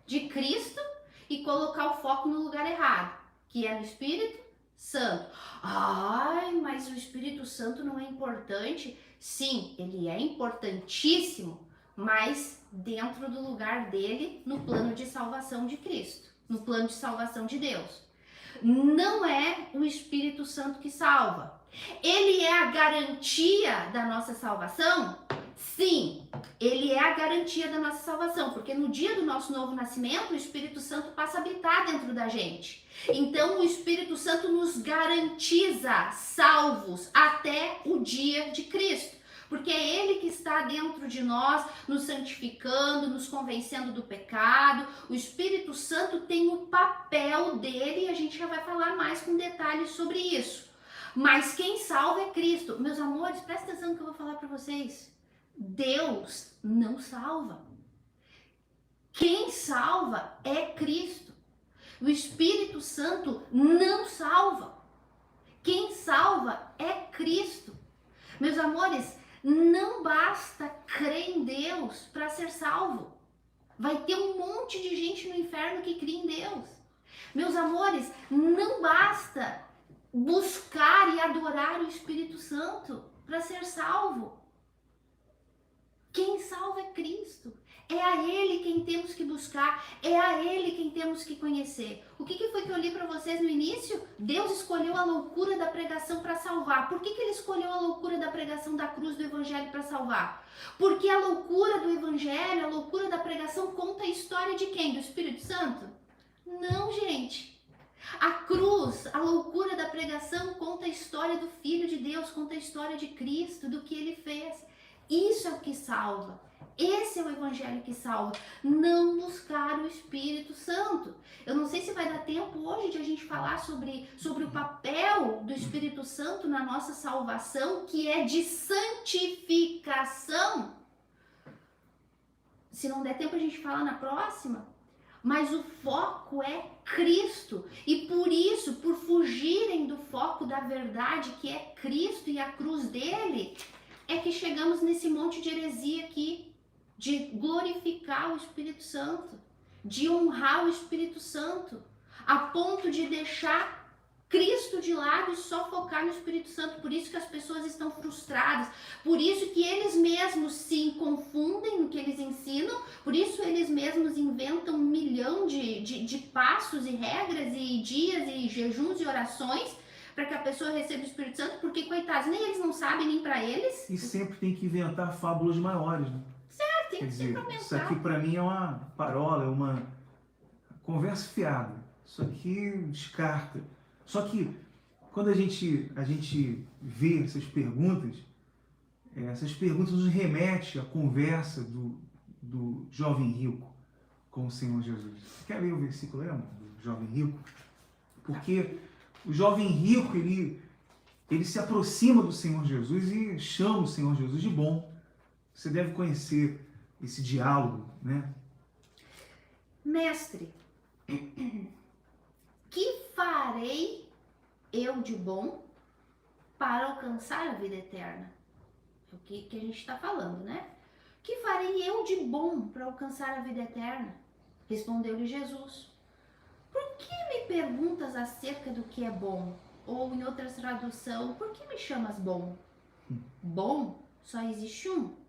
De Cristo, e colocar o foco no lugar errado, que é no Espírito Santo. Ai, mas o Espírito Santo não é importante? Sim, ele é importantíssimo, mas dentro do lugar dele, no plano de salvação de Cristo, no plano de salvação de Deus. Não é o Espírito Santo que salva. Ele é a garantia da nossa salvação? Sim, ele é a garantia da nossa salvação, porque no dia do nosso novo nascimento, o Espírito Santo passa a habitar dentro da gente. Então, o Espírito Santo nos garantiza salvos até o dia de Cristo, porque é ele que está dentro de nós, nos santificando, nos convencendo do pecado. O Espírito Santo tem o papel dele e a gente já vai falar mais com detalhes sobre isso. Mas quem salva é Cristo. Meus amores, presta atenção no que eu vou falar para vocês. Deus não salva. Quem salva é Cristo. O Espírito Santo não salva. Quem salva é Cristo. Meus amores, não basta crer em Deus para ser salvo. Vai ter um monte de gente no inferno que crê em Deus. Meus amores, não basta buscar e adorar o Espírito Santo para ser salvo. Quem salva é Cristo. É a Ele quem temos que buscar, é a Ele quem temos que conhecer. O que foi que eu li para vocês no início? Deus escolheu a loucura da pregação para salvar. Por que Ele escolheu a loucura da pregação da cruz do Evangelho para salvar? Porque a loucura do Evangelho, a loucura da pregação conta a história de quem? Do Espírito Santo? Não, gente. A cruz, a loucura da pregação conta a história do Filho de Deus, conta a história de Cristo, do que Ele fez. Isso é o que salva. Esse é o Evangelho que salva. Não buscar o Espírito Santo. Eu não sei se vai dar tempo hoje de a gente falar sobre o papel do Espírito Santo na nossa salvação, que é de santificação. Se não der tempo a gente fala na próxima. Mas o foco é Cristo. E por isso, por fugirem do foco da verdade que é Cristo e a cruz dele, é que chegamos nesse monte de heresia aqui, de glorificar o Espírito Santo, de honrar o Espírito Santo, a ponto de deixar Cristo de lado e só focar no Espírito Santo. Por isso que as pessoas estão frustradas, por isso que eles mesmos se confundem no que eles ensinam, por isso eles mesmos inventam 1 milhão de passos e regras e dias e jejuns e orações para que a pessoa receba o Espírito Santo, porque, coitados, nem eles não sabem, nem para eles. E sempre tem que inventar fábulas maiores, né? Certo, tem Quer que dizer, aumentar. isso aqui para mim é uma parola, é uma conversa fiada. Isso aqui descarta. Só que quando a gente vê essas perguntas nos remetem à conversa do jovem rico com o Senhor Jesus. Você quer ler o versículo, lembra? Do jovem rico? Porque o jovem rico, ele se aproxima do Senhor Jesus e chama o Senhor Jesus de bom. Você deve conhecer esse diálogo, né? Mestre, que farei eu de bom para alcançar a vida eterna? É o que a gente está falando, né? Que farei eu de bom para alcançar a vida eterna? Respondeu-lhe Jesus. Por que me perguntas acerca do que é bom? Ou em outra tradução, por que me chamas bom? Bom só existe um.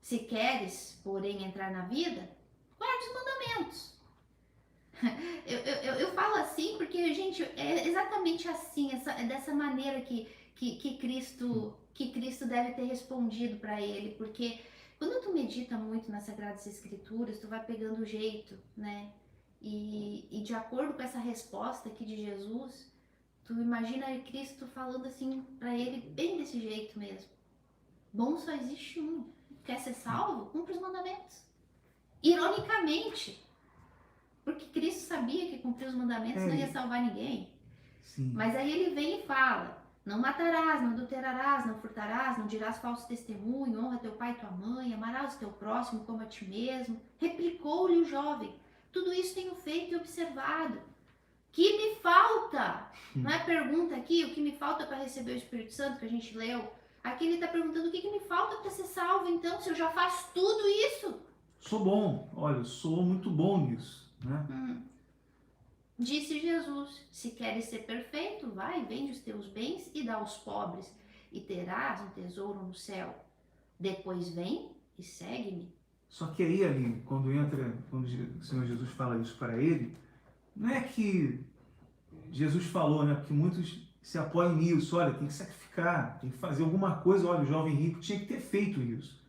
Se queres, porém, entrar na vida, guarde os mandamentos. Eu falo assim porque, gente, é exatamente assim, dessa maneira que Cristo deve ter respondido para ele, porque quando tu medita muito nas Sagradas Escrituras, tu vai pegando o jeito, né? E de acordo com essa resposta aqui de Jesus, tu imagina Cristo falando assim para ele, bem desse jeito mesmo. Bom só existe um. Quer ser salvo? Cumpre os mandamentos. Ironicamente, porque Cristo sabia que cumprir os mandamentos não ia salvar ninguém. Sim. Mas aí ele vem e fala: não matarás, não adulterarás, não furtarás, não dirás falso testemunho, honra teu pai e tua mãe, amarás o teu próximo como a ti mesmo. Replicou-lhe o jovem: tudo isso tenho feito e observado. Que me falta? Não é pergunta aqui, o que me falta para receber o Espírito Santo que a gente leu? Aqui ele está perguntando o que me falta para ser salvo, então, se eu já faço tudo isso. Sou bom, olha, sou muito bom nisso, né? Disse Jesus: se queres ser perfeito, vai, vende os teus bens e dá aos pobres, e terás um tesouro no céu. Depois vem e segue-me. Só que aí, quando o Senhor Jesus fala isso para ele, não é que Jesus falou, né? Porque muitos se apoiam nisso. Olha, tem que sacrificar, tem que fazer alguma coisa. Olha, o jovem rico tinha que ter feito isso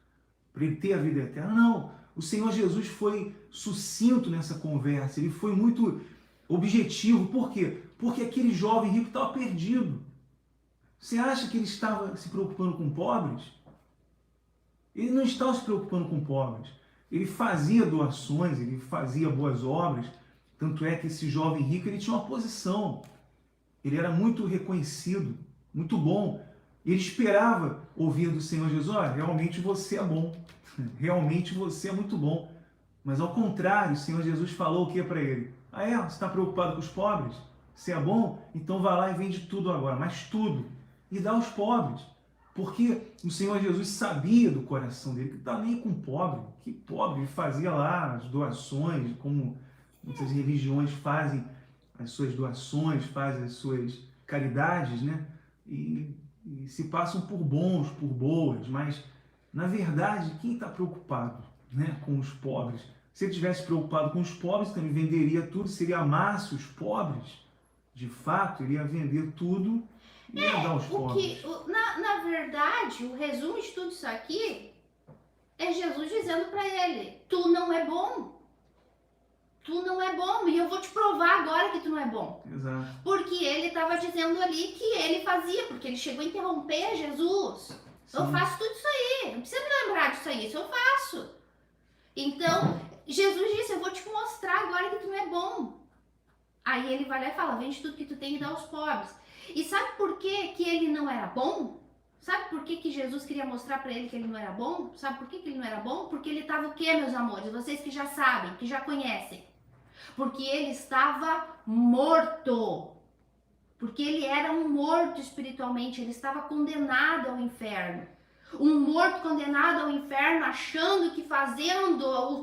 para ele ter a vida eterna. Não, o Senhor Jesus foi sucinto nessa conversa, ele foi muito objetivo. Por quê? Porque aquele jovem rico estava perdido. Você acha que ele estava se preocupando com pobres? Ele não estava se preocupando com pobres. Ele fazia doações, ele fazia boas obras. Tanto é que esse jovem rico ele tinha uma posição. Ele era muito reconhecido, muito bom. Ele esperava ouvir do Senhor Jesus: olha, realmente você é bom. Realmente você é muito bom. Mas ao contrário, o Senhor Jesus falou o que para ele? Ah, é? Você está preocupado com os pobres? Você é bom? Então vai lá e vende tudo agora, mas tudo. E dá aos pobres. Porque o Senhor Jesus sabia do coração dele que não estava nem com pobre. Que pobre? Ele fazia lá as doações, como muitas religiões fazem as suas doações, fazem as suas caridades, né? E se passam por bons, por boas, mas na verdade, quem está preocupado, né, com os pobres? Se ele estivesse preocupado com os pobres, então ele venderia tudo. Se ele amasse os pobres, de fato, ele ia vender tudo e ia dar aos pobres. Na verdade, o resumo de tudo isso aqui é Jesus dizendo para ele: tu não é bom. Tu não é bom, e eu vou te provar agora que tu não é bom. Exato. Porque ele estava dizendo ali que ele fazia, porque ele chegou a interromper Jesus. Sim. Eu faço tudo isso aí, não precisa me lembrar disso aí, isso eu faço. Então, Jesus disse: eu vou te mostrar agora que tu não é bom. Aí ele vai lá e fala: vende tudo que tu tem e dá aos pobres. E sabe por que ele não era bom? Sabe por que Jesus queria mostrar para ele que ele não era bom? Sabe por que ele não era bom? Porque ele estava o quê, meus amores? Vocês que já sabem, que já conhecem. Porque ele estava morto. Porque ele era um morto espiritualmente, ele estava condenado ao inferno. Um morto condenado ao inferno, achando que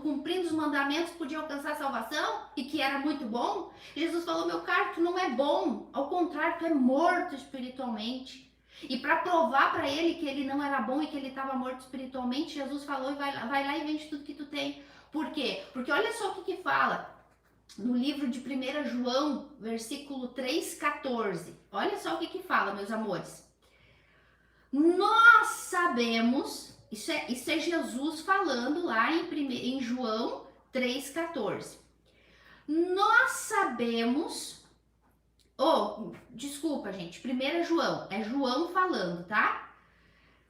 cumprindo os mandamentos, podia alcançar a salvação e que era muito bom. Jesus falou: meu caro, tu não é bom. Ao contrário, tu é morto espiritualmente. E para provar para ele que ele não era bom e que ele estava morto espiritualmente, Jesus falou: vai lá e vende tudo que tu tem. Por quê? Porque olha só o que fala no livro de 1 João, versículo 3,14. Olha só o que fala, meus amores. Nós sabemos, isso é Jesus falando lá em João 3,14. Nós sabemos, desculpa, gente, 1 João, é João falando, tá?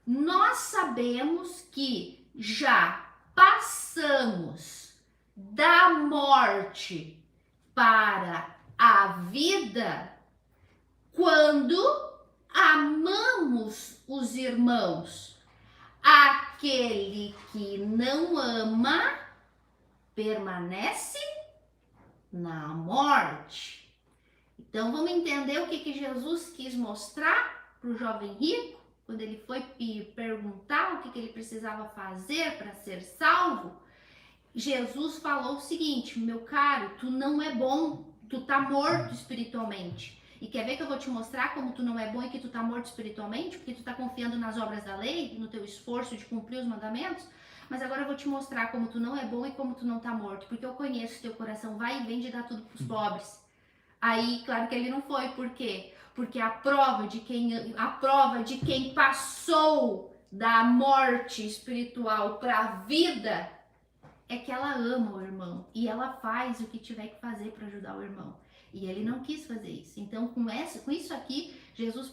Nós sabemos que já passamos da morte para a vida quando amamos os irmãos. Aquele que não ama permanece na morte. Então vamos entender o que Jesus quis mostrar para o jovem rico quando ele foi perguntar o que ele precisava fazer para ser salvo. Jesus falou o seguinte: meu caro, tu não é bom, tu tá morto espiritualmente. E quer ver que eu vou te mostrar como tu não é bom e que tu tá morto espiritualmente? Porque tu tá confiando nas obras da lei, no teu esforço de cumprir os mandamentos? Mas agora eu vou te mostrar como tu não é bom e como tu não tá morto. Porque eu conheço teu coração, vai e vende e dá tudo pros pobres. Aí, claro que ele não foi. Por quê? Porque a prova de quem passou da morte espiritual para a vida é que ela ama o irmão e ela faz o que tiver que fazer para ajudar o irmão. E ele não quis fazer isso. Então, com isso aqui, Jesus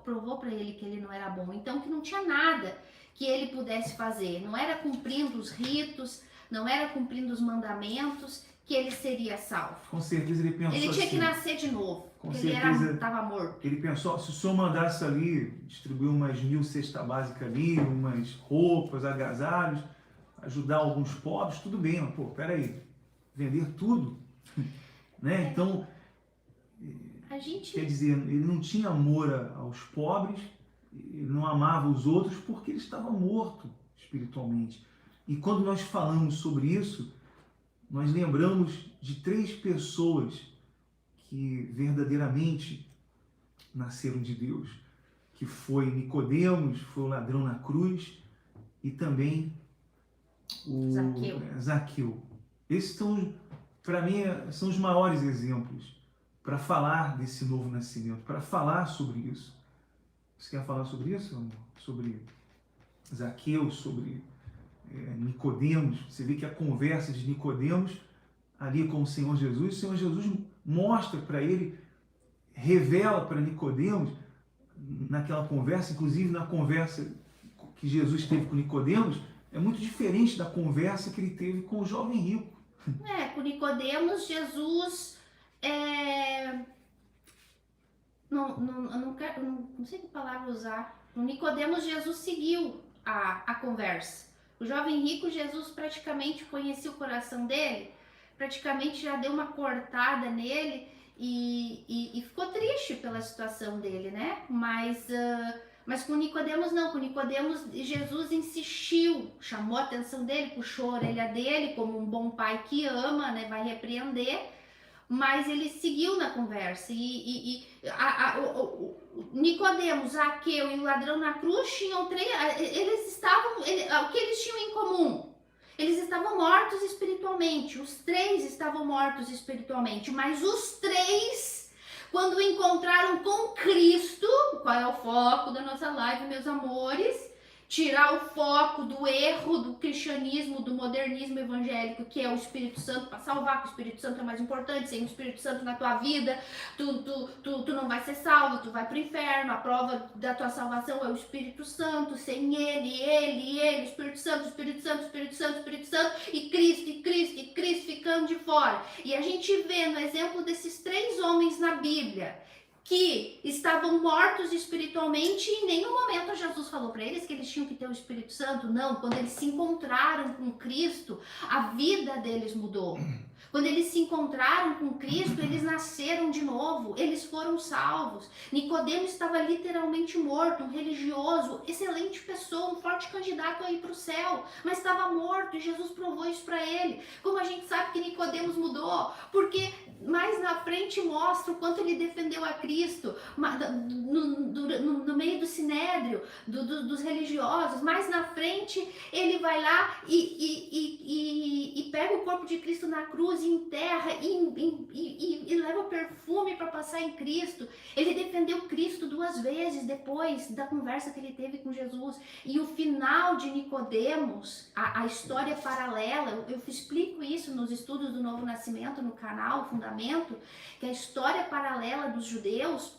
provou para ele que ele não era bom. Então, que não tinha nada que ele pudesse fazer. Não era cumprindo os ritos, não era cumprindo os mandamentos que ele seria salvo. Com certeza ele pensou Ele tinha assim, que nascer de novo, porque certeza, ele estava morto. Ele pensou: se o senhor mandasse ali distribuir umas 1000 cestas básicas ali, umas roupas, agasalhos, ajudar alguns pobres, tudo bem, mas pô, peraí, vender tudo, né? Então, quer dizer, ele não tinha amor aos pobres, ele não amava os outros porque ele estava morto espiritualmente. E quando nós falamos sobre isso, nós lembramos de 3 pessoas que verdadeiramente nasceram de Deus, que foi Nicodemos, foi o ladrão na cruz, e também o Zaqueu. Esses são, para mim, são os maiores exemplos para falar desse novo nascimento, para falar sobre isso. Você quer falar sobre isso, amor? Sobre Zaqueu, sobre Nicodemos? Você vê que a conversa de Nicodemos ali com o Senhor Jesus mostra para ele, revela para Nicodemos, naquela conversa, inclusive na conversa que Jesus teve com Nicodemos, é muito diferente da conversa que ele teve com o jovem rico. Com Nicodemos, Jesus não sei que palavra usar. No Nicodemos, Jesus seguiu a conversa. O jovem rico, Jesus praticamente conhecia o coração dele, praticamente já deu uma cortada nele e ficou triste pela situação dele, né? Mas com Nicodemos não, com Nicodemos Jesus insistiu, chamou a atenção dele, puxou a orelha dele, como um bom pai que ama, né? Vai repreender, mas ele seguiu na conversa. Nicodemos, Zaqueu e o ladrão na cruz tinham três. O que eles tinham em comum? Eles estavam mortos espiritualmente. Os três estavam mortos espiritualmente, mas os três, quando encontraram com Cristo, qual é o foco da nossa live, meus amores? Tirar o foco do erro do cristianismo, do modernismo evangélico, que é o Espírito Santo, para salvar, que o Espírito Santo é mais importante. Sem o Espírito Santo na tua vida, tu não vai ser salvo, tu vai para o inferno. A prova da tua salvação é o Espírito Santo. Sem ele, Espírito Santo, Espírito Santo, Espírito Santo, Espírito Santo, e Cristo ficando de fora. E a gente vê no exemplo desses três homens na Bíblia, que estavam mortos espiritualmente, e em nenhum momento Jesus falou para eles que eles tinham que ter o Espírito Santo. Não, quando eles se encontraram com Cristo, a vida deles mudou. Quando eles se encontraram com Cristo, eles nasceram de novo, eles foram salvos. Nicodemos estava literalmente morto, um religioso, excelente pessoa, um forte candidato a ir para o céu, mas estava morto, e Jesus provou isso para ele. Como a gente sabe que Nicodemos mudou? Porque mais na frente mostra o quanto ele defendeu a Cristo no meio do sinédrio, dos religiosos. Mais na frente ele vai lá e pega o corpo de Cristo na cruz e enterra e leva perfume para passar em Cristo. Ele defendeu Cristo 2 vezes depois da conversa que ele teve com Jesus. E o final de Nicodemos, a história paralela, eu explico isso nos estudos do Novo Nascimento no canal Fundamento, que a história paralela dos judeus,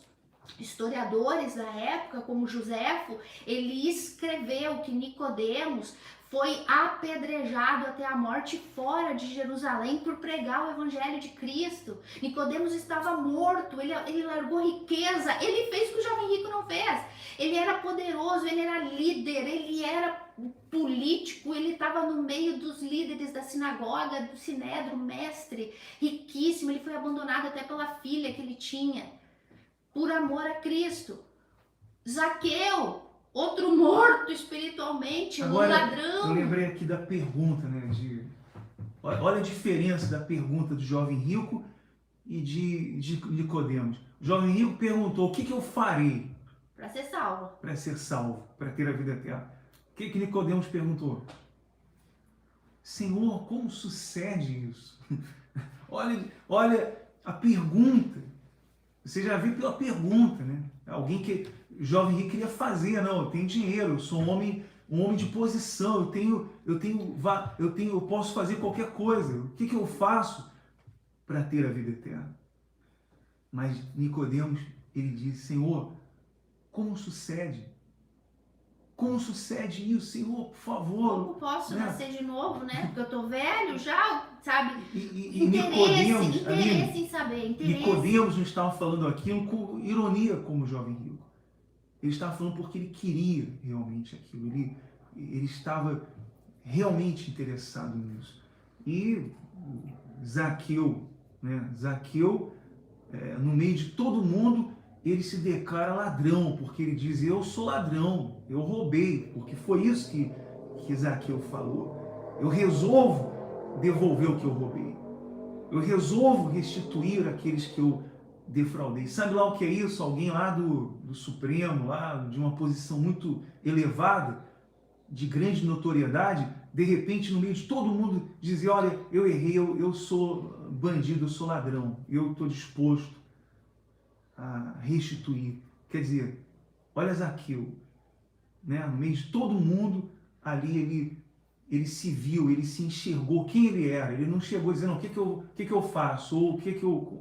historiadores da época como Joséfo, ele escreveu que Nicodemos foi apedrejado até a morte fora de Jerusalém por pregar o evangelho de Cristo. Nicodemos estava morto, ele largou riqueza, ele fez o que o jovem rico não fez. Ele era poderoso, ele era líder, ele era político, ele estava no meio dos líderes da sinagoga, do sinédrio, mestre, riquíssimo. Ele foi abandonado até pela filha que ele tinha, por amor a Cristo. Zaqueu, outro morto espiritualmente, um ladrão. Eu lembrei aqui da pergunta, né? Olha a diferença da pergunta do jovem rico e de Nicodemos. O jovem rico perguntou: o que eu farei para ser salvo? Para ser salvo, para ter a vida eterna. O que Nicodemos perguntou? Senhor, como sucede isso? olha a pergunta. Você já viu pela pergunta, né? Alguém que o jovem rico queria fazer. Não, eu tenho dinheiro, eu sou um homem de posição, eu posso fazer qualquer coisa. O que eu faço para ter a vida eterna? Mas Nicodemos, ele disse: Senhor, como sucede? Como sucede isso, Senhor, por favor? Como posso nascer de novo, né? Porque eu tô velho já, sabe? Interesse em saber. Nicodemos não estava falando aquilo com ironia como o jovem rico. Ele estava falando porque ele queria realmente aquilo. Ele estava realmente interessado nisso. E Zaqueu, né? Zaqueu, no meio de todo mundo, ele se declara ladrão, porque ele diz: eu sou ladrão, eu roubei, porque foi isso que Zaqueu falou. Eu resolvo devolver o que eu roubei. Eu resolvo restituir aqueles que eu defraudei. Sabe lá o que é isso? Alguém lá do Supremo, lá de uma posição muito elevada, de grande notoriedade, de repente, no meio de todo mundo, dizer: olha, eu errei, eu sou bandido, eu sou ladrão, eu estou disposto a restituir. Quer dizer, olha Zaqueu, né? No meio de todo mundo, ali ele se viu, ele se enxergou quem ele era. Ele não chegou dizendo o que que eu faço, ou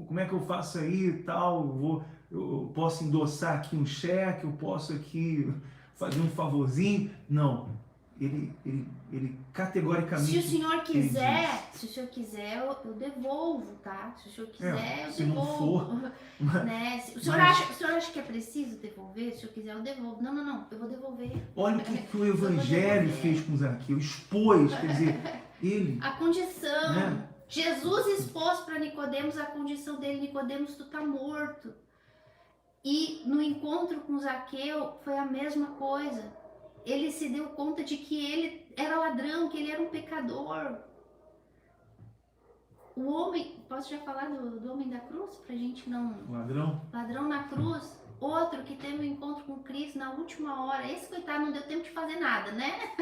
como é que eu faço aí e tal, eu posso endossar aqui um cheque, eu posso aqui fazer um favorzinho. Não. Ele categoricamente. Se o senhor quiser, diz, se o senhor quiser, eu devolvo, tá? Se o senhor quiser, eu se não devolvo. for, Né? O senhor acha que é preciso devolver? Se o senhor quiser, eu devolvo. Não, eu vou devolver. olha o que o Evangelho fez com Zaqueu, expôs, quer dizer, ele. A condição. Né? Jesus expôs para Nicodemos a condição dele. Nicodemos, tu tá morto. E no encontro com Zaqueu foi a mesma coisa. Ele se deu conta de que ele era ladrão, que ele era um pecador. O homem, posso já falar do homem da cruz? Pra gente não... Ladrão? Ladrão na cruz. Outro que teve um encontro com Cristo na última hora. Esse coitado não deu tempo de fazer nada, né?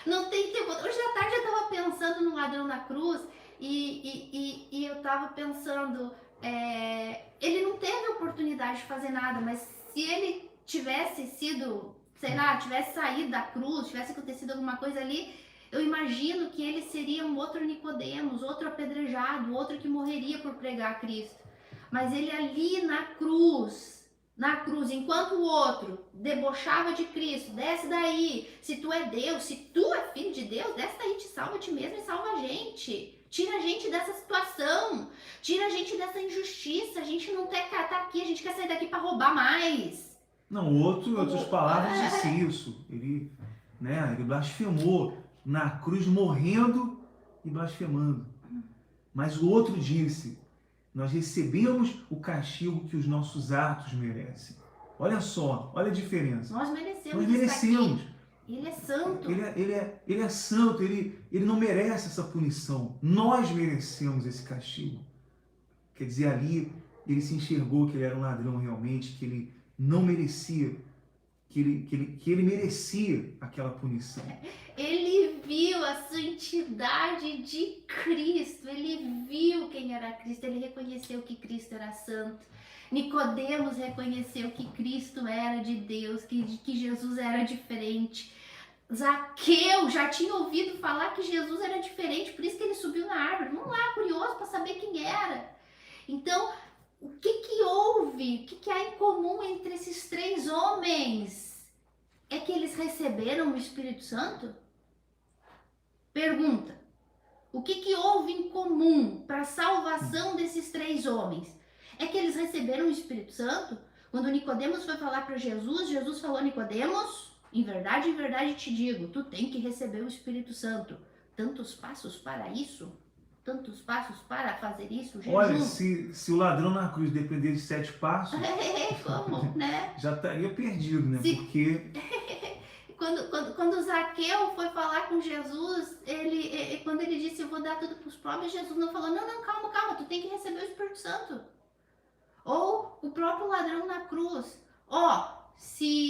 Não tem tempo. Hoje à tarde eu tava pensando no ladrão na cruz e eu tava pensando... ele não teve oportunidade de fazer nada, mas se ele tivesse sido... sei lá, tivesse saído da cruz, tivesse acontecido alguma coisa ali, eu imagino que ele seria um outro Nicodemos, outro apedrejado, outro que morreria por pregar a Cristo. Mas ele ali na cruz, enquanto o outro debochava de Cristo, desce daí, se tu é Deus, se tu é filho de Deus, desce daí, te salva a ti mesmo e salva a gente. Tira a gente dessa situação, tira a gente dessa injustiça, a gente não quer estar aqui, a gente quer sair daqui para roubar mais. Não, em outras palavras disse isso. Ele blasfemou na cruz, morrendo e blasfemando. Mas o outro disse, nós recebemos o castigo que os nossos atos merecem. Olha só, olha a diferença. Nós merecemos. Nós merecemos. Ele é santo. Ele é santo, ele não merece essa punição. Nós merecemos esse castigo. Quer dizer, ali ele se enxergou que ele era um ladrão realmente, que ele não merecia, que ele merecia aquela punição. Ele viu a santidade de Cristo, ele viu quem era Cristo, ele reconheceu que Cristo era santo. Nicodemos reconheceu que Cristo era de Deus, que Jesus era diferente. Zaqueu já tinha ouvido falar que Jesus era diferente, por isso que ele subiu na árvore. Vamos lá, curioso para saber quem era. Então, o que houve? O que há em comum entre esses três homens? É que eles receberam o Espírito Santo? Pergunta. O que houve em comum para a salvação desses três homens? É que eles receberam o Espírito Santo? Quando Nicodemos foi falar para Jesus, Jesus falou a Nicodemos, em verdade te digo, tu tem que receber o Espírito Santo. Tantos passos para isso? Tantos passos para fazer isso? Jejum. Olha, se o ladrão na cruz depender de 7 passos, como, né? já estaria perdido, né? Porque... Quando Zaqueu foi falar com Jesus, quando ele disse, eu vou dar tudo para os pobres, Jesus não falou, não, calma, tu tem que receber o Espírito Santo. Ou o próprio ladrão na cruz,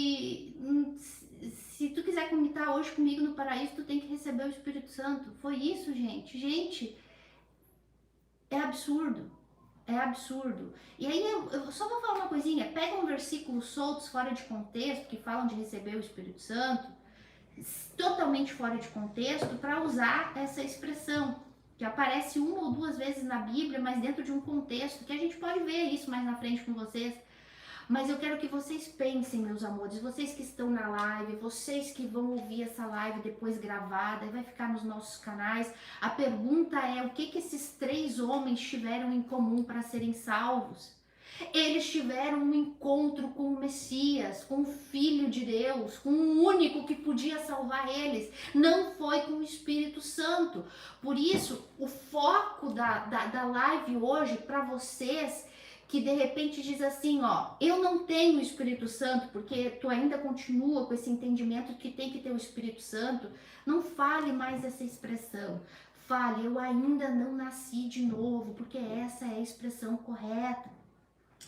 se tu quiser comunicar hoje comigo no paraíso, tu tem que receber o Espírito Santo. Foi isso, gente. Gente, é absurdo. É absurdo. E aí eu só vou falar uma coisinha. Pega um versículo soltos fora de contexto, que falam de receber o Espírito Santo, totalmente fora de contexto, para usar essa expressão, que aparece 1 ou 2 vezes na Bíblia, mas dentro de um contexto, que a gente pode ver isso mais na frente com vocês. Mas eu quero que vocês pensem, meus amores, vocês que estão na live, vocês que vão ouvir essa live depois gravada, e vai ficar nos nossos canais. A pergunta é, o que esses 3 homens tiveram em comum para serem salvos? Eles tiveram um encontro com o Messias, com o Filho de Deus, com o único que podia salvar eles. Não foi com o Espírito Santo. Por isso, o foco da live hoje para vocês que de repente diz assim, eu não tenho o Espírito Santo, porque tu ainda continua com esse entendimento que tem que ter o Espírito Santo, não fale mais essa expressão. Fale, eu ainda não nasci de novo, porque essa é a expressão correta.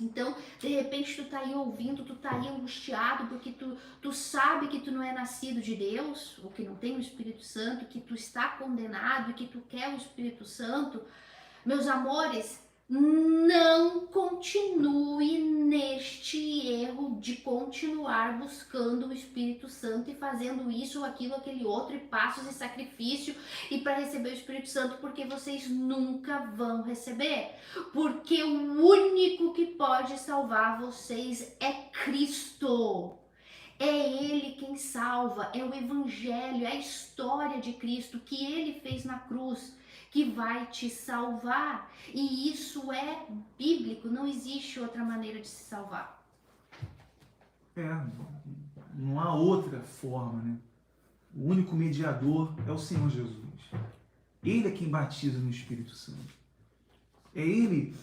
Então, de repente tu tá aí ouvindo, tu tá aí angustiado, porque tu sabe que tu não é nascido de Deus, ou que não tem o Espírito Santo, que tu está condenado e que tu quer o Espírito Santo. Meus amores, Não continue neste erro de continuar buscando o Espírito Santo e fazendo isso ou aquilo, aquele outro, e passos e sacrifício e para receber o Espírito Santo, porque vocês nunca vão receber. Porque o único que pode salvar vocês é Cristo. É Ele quem salva, é o Evangelho, é a história de Cristo que Ele fez na cruz que vai te salvar. E isso é bíblico, não existe outra maneira de se salvar. Não há outra forma, né? O único mediador é o Senhor Jesus. Ele é quem batiza no Espírito Santo. É Ele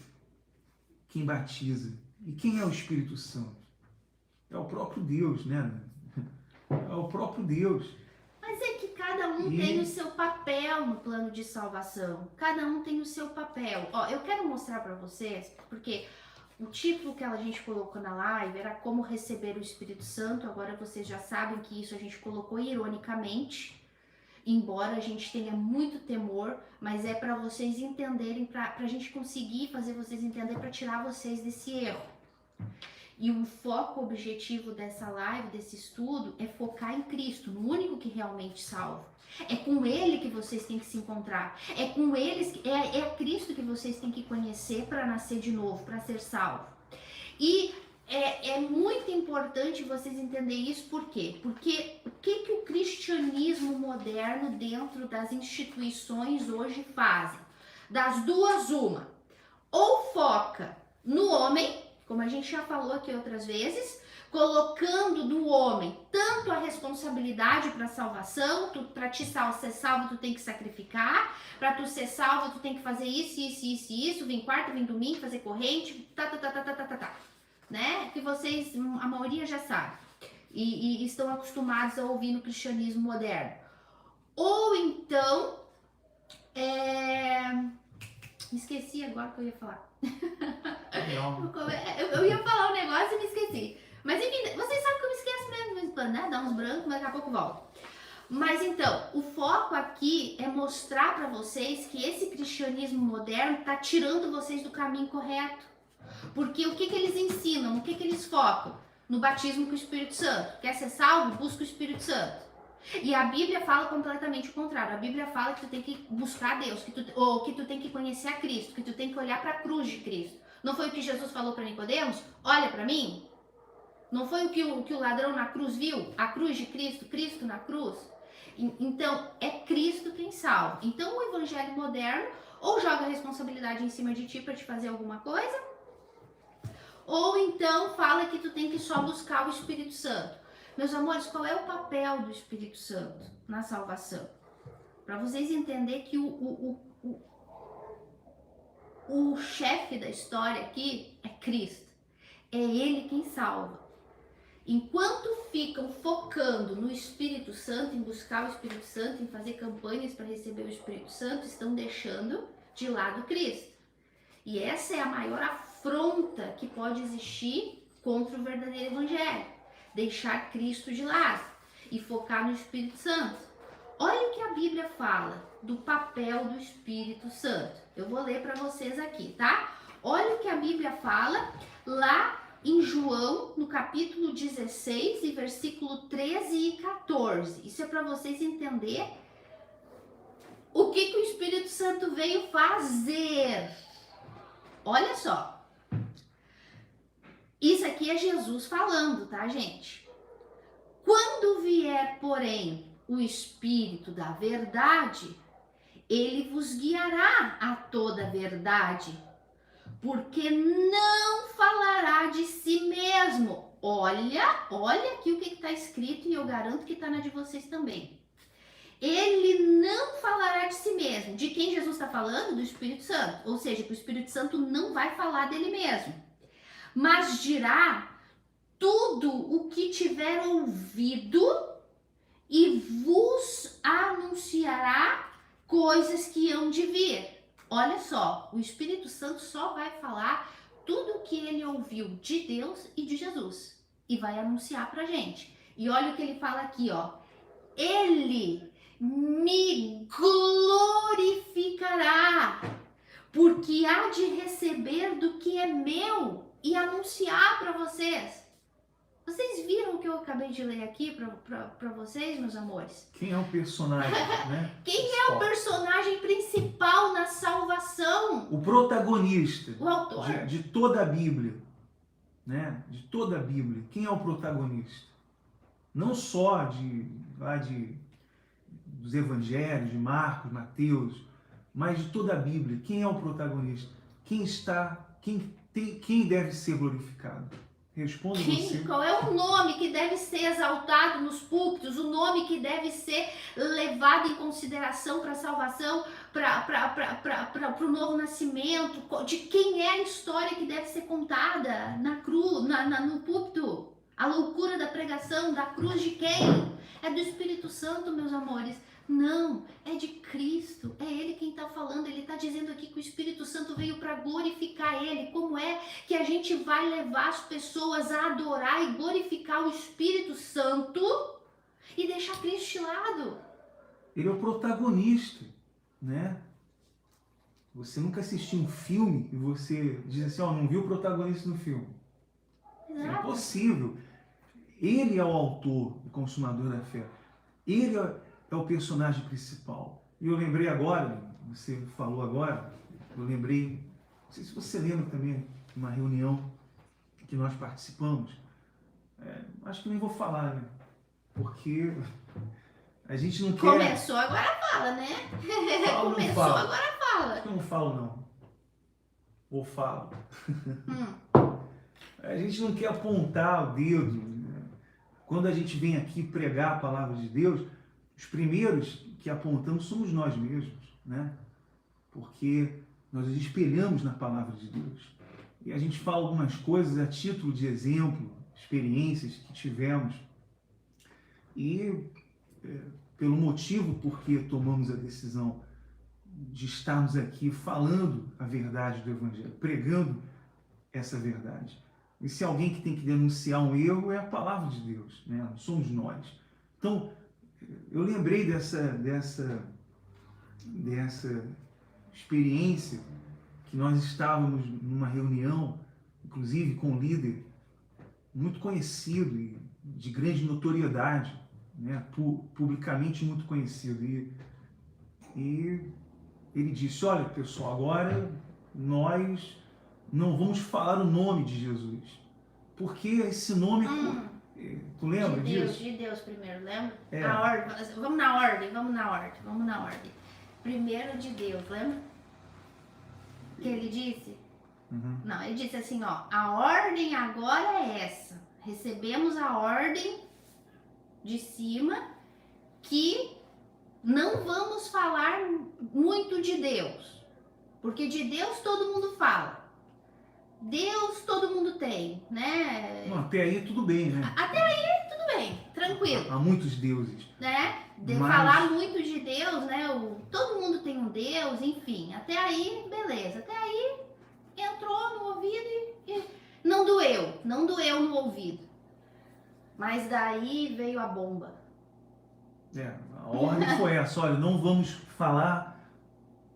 quem batiza. E quem é o Espírito Santo? É o próprio Deus, né? É o próprio Deus. Mas é que cada um tem o seu papel no plano de salvação. Cada um tem o seu papel. Ó, eu quero mostrar para vocês, porque o título que a gente colocou na live era Como Receber o Espírito Santo. Agora vocês já sabem que isso a gente colocou ironicamente, embora a gente tenha muito temor, mas é para vocês entenderem, para a gente conseguir fazer vocês entenderem, para tirar vocês desse erro. E o foco objetivo dessa live, desse estudo, é focar em Cristo, no único que realmente salva. É com Ele que vocês têm que se encontrar. É com eles, é Cristo que vocês têm que conhecer para nascer de novo, para ser salvo. E é muito importante vocês entenderem isso, por quê? Porque o que o cristianismo moderno dentro das instituições hoje fazem? Das duas, uma. Ou foca no homem, como a gente já falou aqui outras vezes, colocando do homem tanto a responsabilidade para a salvação, para te ser salvo tu tem que sacrificar, para tu ser salvo tu tem que fazer isso, vir quarta, vir domingo, fazer corrente, né? Que vocês, a maioria já sabe e estão acostumados a ouvir no cristianismo moderno. Ou então, me esqueci agora o que eu ia falar. Eu ia falar um negócio e me esqueci. Mas enfim, vocês sabem que eu me esqueço mesmo, né? Dá uns brancos, mas daqui a pouco volto. Mas então, o foco aqui é mostrar para vocês que esse cristianismo moderno tá tirando vocês do caminho correto. Porque o que eles ensinam, o que eles focam? No batismo com o Espírito Santo. Quer ser salvo? Busca o Espírito Santo. E a Bíblia fala completamente o contrário. A Bíblia fala que tu tem que buscar Deus, que tu tem que conhecer a Cristo, que tu tem que olhar para a cruz de Cristo. Não foi o que Jesus falou para Nicodemos? Olha para mim. Não foi o que o ladrão na cruz viu? A cruz de Cristo, Cristo na cruz. Então, é Cristo quem salva. Então, o evangelho moderno ou joga a responsabilidade em cima de ti para te fazer alguma coisa, ou então fala que tu tem que só buscar o Espírito Santo. Meus amores, qual é o papel do Espírito Santo na salvação? Para vocês entenderem que o chefe da história aqui é Cristo. É Ele quem salva. Enquanto ficam focando no Espírito Santo, em buscar o Espírito Santo, em fazer campanhas para receber o Espírito Santo, estão deixando de lado Cristo. E essa é a maior afronta que pode existir contra o verdadeiro evangelho. Deixar Cristo de lado e focar no Espírito Santo. Olha o que a Bíblia fala do papel do Espírito Santo. Eu vou ler para vocês aqui, tá? Olha o que a Bíblia fala lá em João, no capítulo 16, e versículo 13 e 14. Isso é para vocês entenderem o que o Espírito Santo veio fazer. Olha só. Isso aqui é Jesus falando, tá, gente? Quando vier, porém, o Espírito da verdade, ele vos guiará a toda a verdade, porque não falará de si mesmo. Olha aqui o que está escrito, e eu garanto que está na de vocês também. Ele não falará de si mesmo. De quem Jesus está falando? Do Espírito Santo. Ou seja, que o Espírito Santo não vai falar dele mesmo, mas dirá tudo o que tiver ouvido e vos anunciará coisas que hão de vir. Olha só, o Espírito Santo só vai falar tudo o que ele ouviu de Deus e de Jesus e vai anunciar pra gente. E olha o que ele fala aqui, ó. Ele me glorificará, porque há de receber do que é meu e anunciar para vocês. Vocês viram o que eu acabei de ler aqui para vocês, meus amores? Quem é o personagem, né? Quem é o personagem principal na salvação? O protagonista O autor. de toda a Bíblia, né? De toda a Bíblia. Quem é o protagonista? Não só dos evangelhos, de Marcos, Mateus, mas de toda a Bíblia. Quem é o protagonista? Quem deve ser glorificado? Responda você. Qual é o nome que deve ser exaltado nos púlpitos? O nome que deve ser levado em consideração para a salvação, para o novo nascimento? De quem é a história que deve ser contada na cruz, no púlpito? A loucura da pregação, da cruz de quem? É do Espírito Santo, meus amores. Não, é de Cristo, é Ele quem está falando. Ele está dizendo aqui que o Espírito Santo veio para glorificar Ele. Como é que a gente vai levar as pessoas a adorar e glorificar o Espírito Santo e deixar Cristo de lado? Ele é o protagonista, né? Você nunca assistiu um filme e você diz assim, não viu o protagonista no filme. Exato. É impossível. Ele é o autor, o consumador da fé. Ele é o personagem principal. E eu lembrei agora, você falou agora, eu lembrei, não sei se você lembra também, de uma reunião que nós participamos. Acho que nem vou falar, né? Porque a gente não quer... Começou, agora fala, né? Falo, Começou, falo. agora fala. Acho que eu não falo, não. Ou falo. A gente não quer apontar o dedo, né? Quando a gente vem aqui pregar a palavra de Deus, os primeiros que apontamos somos nós mesmos, né? Porque nós nos espelhamos na palavra de Deus. E a gente fala algumas coisas a título de exemplo, experiências que tivemos. E pelo motivo por que tomamos a decisão de estarmos aqui falando a verdade do Evangelho, pregando essa verdade. E se alguém que tem que denunciar um erro é a palavra de Deus, né? Não somos nós. Então, eu lembrei dessa experiência que nós estávamos numa reunião, inclusive com um líder muito conhecido e de grande notoriedade, né? Publicamente muito conhecido. E ele disse, olha pessoal, agora nós não vamos falar o nome de Jesus, porque esse nome... Tu lembra disso? De Deus primeiro, lembra? A ordem, vamos na ordem. Primeiro de Deus, lembra? Que ele disse? Não, ele disse assim, a ordem agora é essa. Recebemos a ordem de cima que não vamos falar muito de Deus, porque de Deus todo mundo fala. Deus todo mundo tem, né? Não, até aí tudo bem, né? Até aí tudo bem, tranquilo. Há muitos deuses. Né? Mas... falar muito de Deus, né? Todo mundo tem um Deus, enfim. Até aí, beleza. Até aí entrou no ouvido e não doeu no ouvido. Mas daí veio a bomba. A ordem foi essa, olha, não vamos falar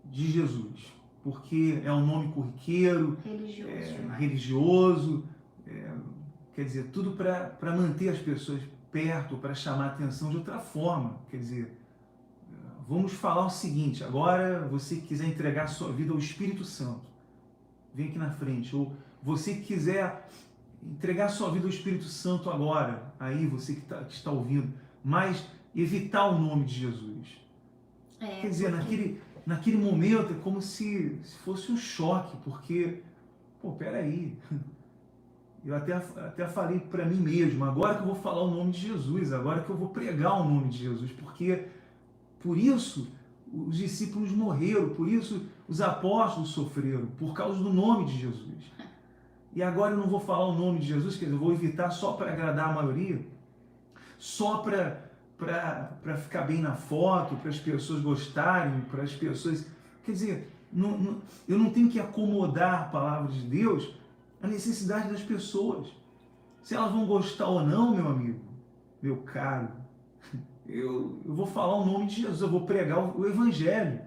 de Jesus, porque é um nome corriqueiro, religioso, quer dizer, tudo para manter as pessoas perto, para chamar a atenção de outra forma. Quer dizer, vamos falar o seguinte, agora você que quiser entregar a sua vida ao Espírito Santo, vem aqui na frente. Ou você que quiser entregar a sua vida ao Espírito Santo agora, aí você que está ouvindo, mas evitar o nome de Jesus. Quer dizer, naquele momento é como se fosse um choque, porque, peraí, eu até falei para mim mesmo, agora que eu vou falar o nome de Jesus, agora que eu vou pregar o nome de Jesus, porque por isso os discípulos morreram, por isso os apóstolos sofreram, por causa do nome de Jesus. E agora eu não vou falar o nome de Jesus, quer dizer, eu vou evitar só para agradar a maioria, só para ficar bem na foto, para as pessoas gostarem, para as pessoas... Quer dizer, eu não tenho que acomodar a palavra de Deus à necessidade das pessoas. Se elas vão gostar ou não, meu amigo, meu caro, eu vou falar o nome de Jesus, eu vou pregar o Evangelho.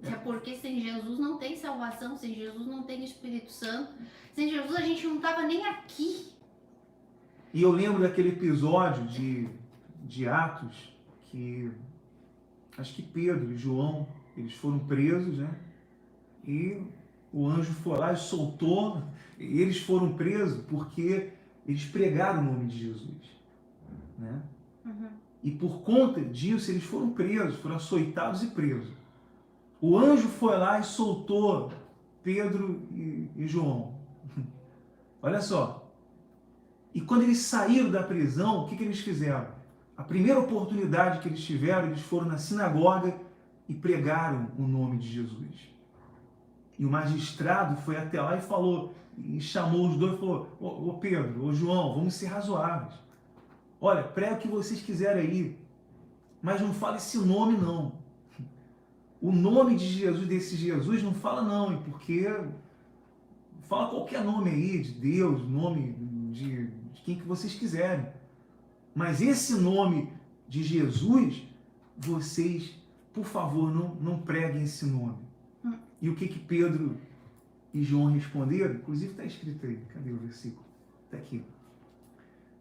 É porque sem Jesus não tem salvação, sem Jesus não tem Espírito Santo, sem Jesus a gente não estava nem aqui. E eu lembro daquele episódio de Atos, que acho que Pedro e João, eles foram presos, né? E o anjo foi lá e soltou, e eles foram presos porque eles pregaram o nome de Jesus, né? Uhum. E por conta disso eles foram presos, foram açoitados e presos. O anjo foi lá e soltou Pedro e João. Olha só. E quando eles saíram da prisão, o que eles fizeram? A primeira oportunidade que eles tiveram, eles foram na sinagoga e pregaram o nome de Jesus. E o magistrado foi até lá e falou, e chamou os dois e falou: ô Pedro, ô João, vamos ser razoáveis. Olha, prega o que vocês quiserem aí, mas não fala esse nome não. O nome de Jesus, desse Jesus, não fala não, porque fala qualquer nome aí, de Deus, nome de quem que vocês quiserem. Mas esse nome de Jesus, vocês, por favor, não preguem esse nome. E o que Pedro e João responderam? Inclusive está escrito aí, cadê o versículo? Está aqui.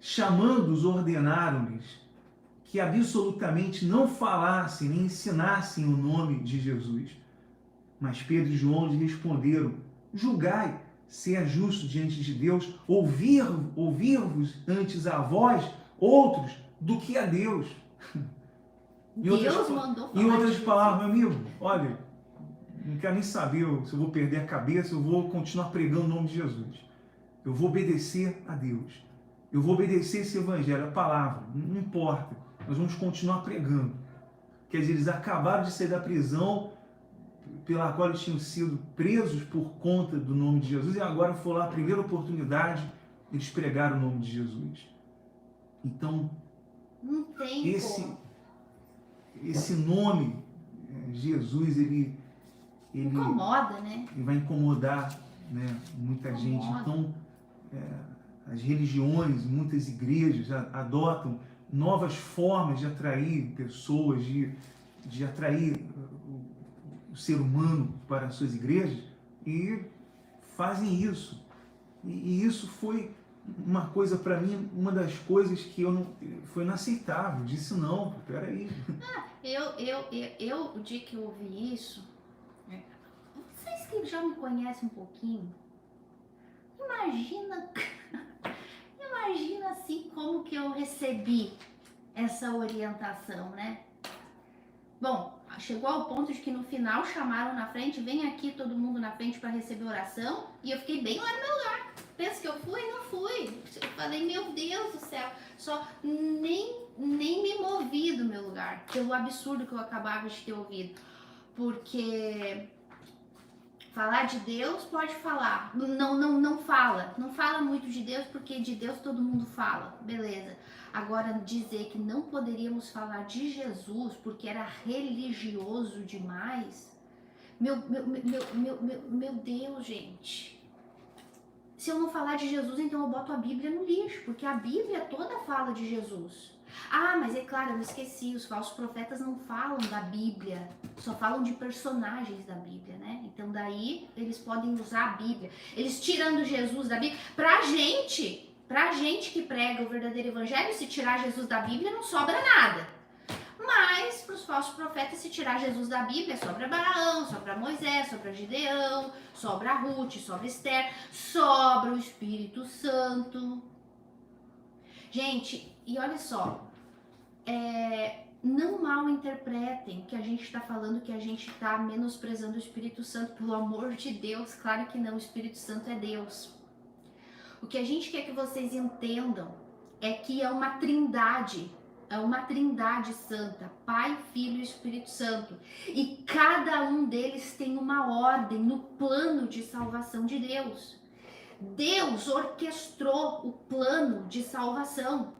Chamando-os, ordenaram-lhes que absolutamente não falassem nem ensinassem o nome de Jesus. Mas Pedro e João lhes responderam: julgai se é justo diante de Deus ouvir-vos antes a vós, outros, do que a Deus. Deus mandou falar. Em outras palavras, meu amigo, olha, não quero nem saber se eu vou perder a cabeça, eu vou continuar pregando o nome de Jesus. Eu vou obedecer a Deus. Eu vou obedecer esse evangelho, a palavra, não importa. Nós vamos continuar pregando. Quer dizer, eles acabaram de sair da prisão pela qual eles tinham sido presos por conta do nome de Jesus, e agora foi lá a primeira oportunidade, eles pregaram o nome de Jesus. Então, não tem esse nome, Jesus, ele incomoda, né? Ele vai incomodar, né, muita gente. Então, as religiões, muitas igrejas adotam novas formas de atrair pessoas, de atrair o ser humano para as suas igrejas, e fazem isso. E isso foi uma coisa, para mim, uma das coisas que foi inaceitável. Eu disse: não, peraí. O dia que eu ouvi isso, vocês que já me conhecem um pouquinho, imagina assim como que eu recebi essa orientação, né? Bom, chegou ao ponto de que no final chamaram na frente: vem aqui todo mundo na frente para receber oração, e eu fiquei bem lá no meu lugar. Pensa que eu fui? Não fui. Eu falei: meu Deus do céu, só nem me movi do meu lugar, pelo absurdo que eu acabava de ter ouvido. Porque falar de Deus pode falar, não fala muito de Deus, porque de Deus todo mundo fala, beleza. Agora, dizer que não poderíamos falar de Jesus porque era religioso demais, meu Deus, gente. Se eu não falar de Jesus, então eu boto a Bíblia no lixo, porque a Bíblia toda fala de Jesus. Ah, mas é claro, eu me esqueci, os falsos profetas não falam da Bíblia, só falam de personagens da Bíblia, né? Então daí eles podem usar a Bíblia. Eles tirando Jesus da Bíblia, pra gente que prega o verdadeiro evangelho, se tirar Jesus da Bíblia não sobra nada. Mas para os falsos profetas, se tirar Jesus da Bíblia, sobra Abraão, sobra Moisés, sobra Gideão, sobra Ruth, sobra Esther, sobra o Espírito Santo. Gente, e olha só, não mal interpretem que a gente está falando que a gente está menosprezando o Espírito Santo, pelo amor de Deus, claro que não, o Espírito Santo é Deus. O que a gente quer que vocês entendam é que é uma trindade santa, Pai, Filho e Espírito Santo. E cada um deles tem uma ordem no plano de salvação de Deus. Deus orquestrou o plano de salvação.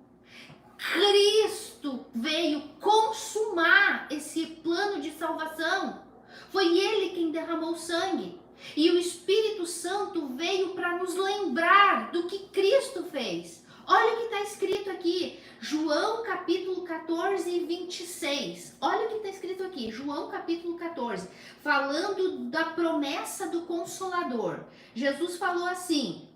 Cristo veio consumar esse plano de salvação. Foi Ele quem derramou sangue. E o Espírito Santo veio para nos lembrar do que Cristo fez. Olha o que está escrito aqui, João capítulo 14, 26. Olha o que está escrito aqui, João capítulo 14, falando da promessa do Consolador. Jesus falou assim: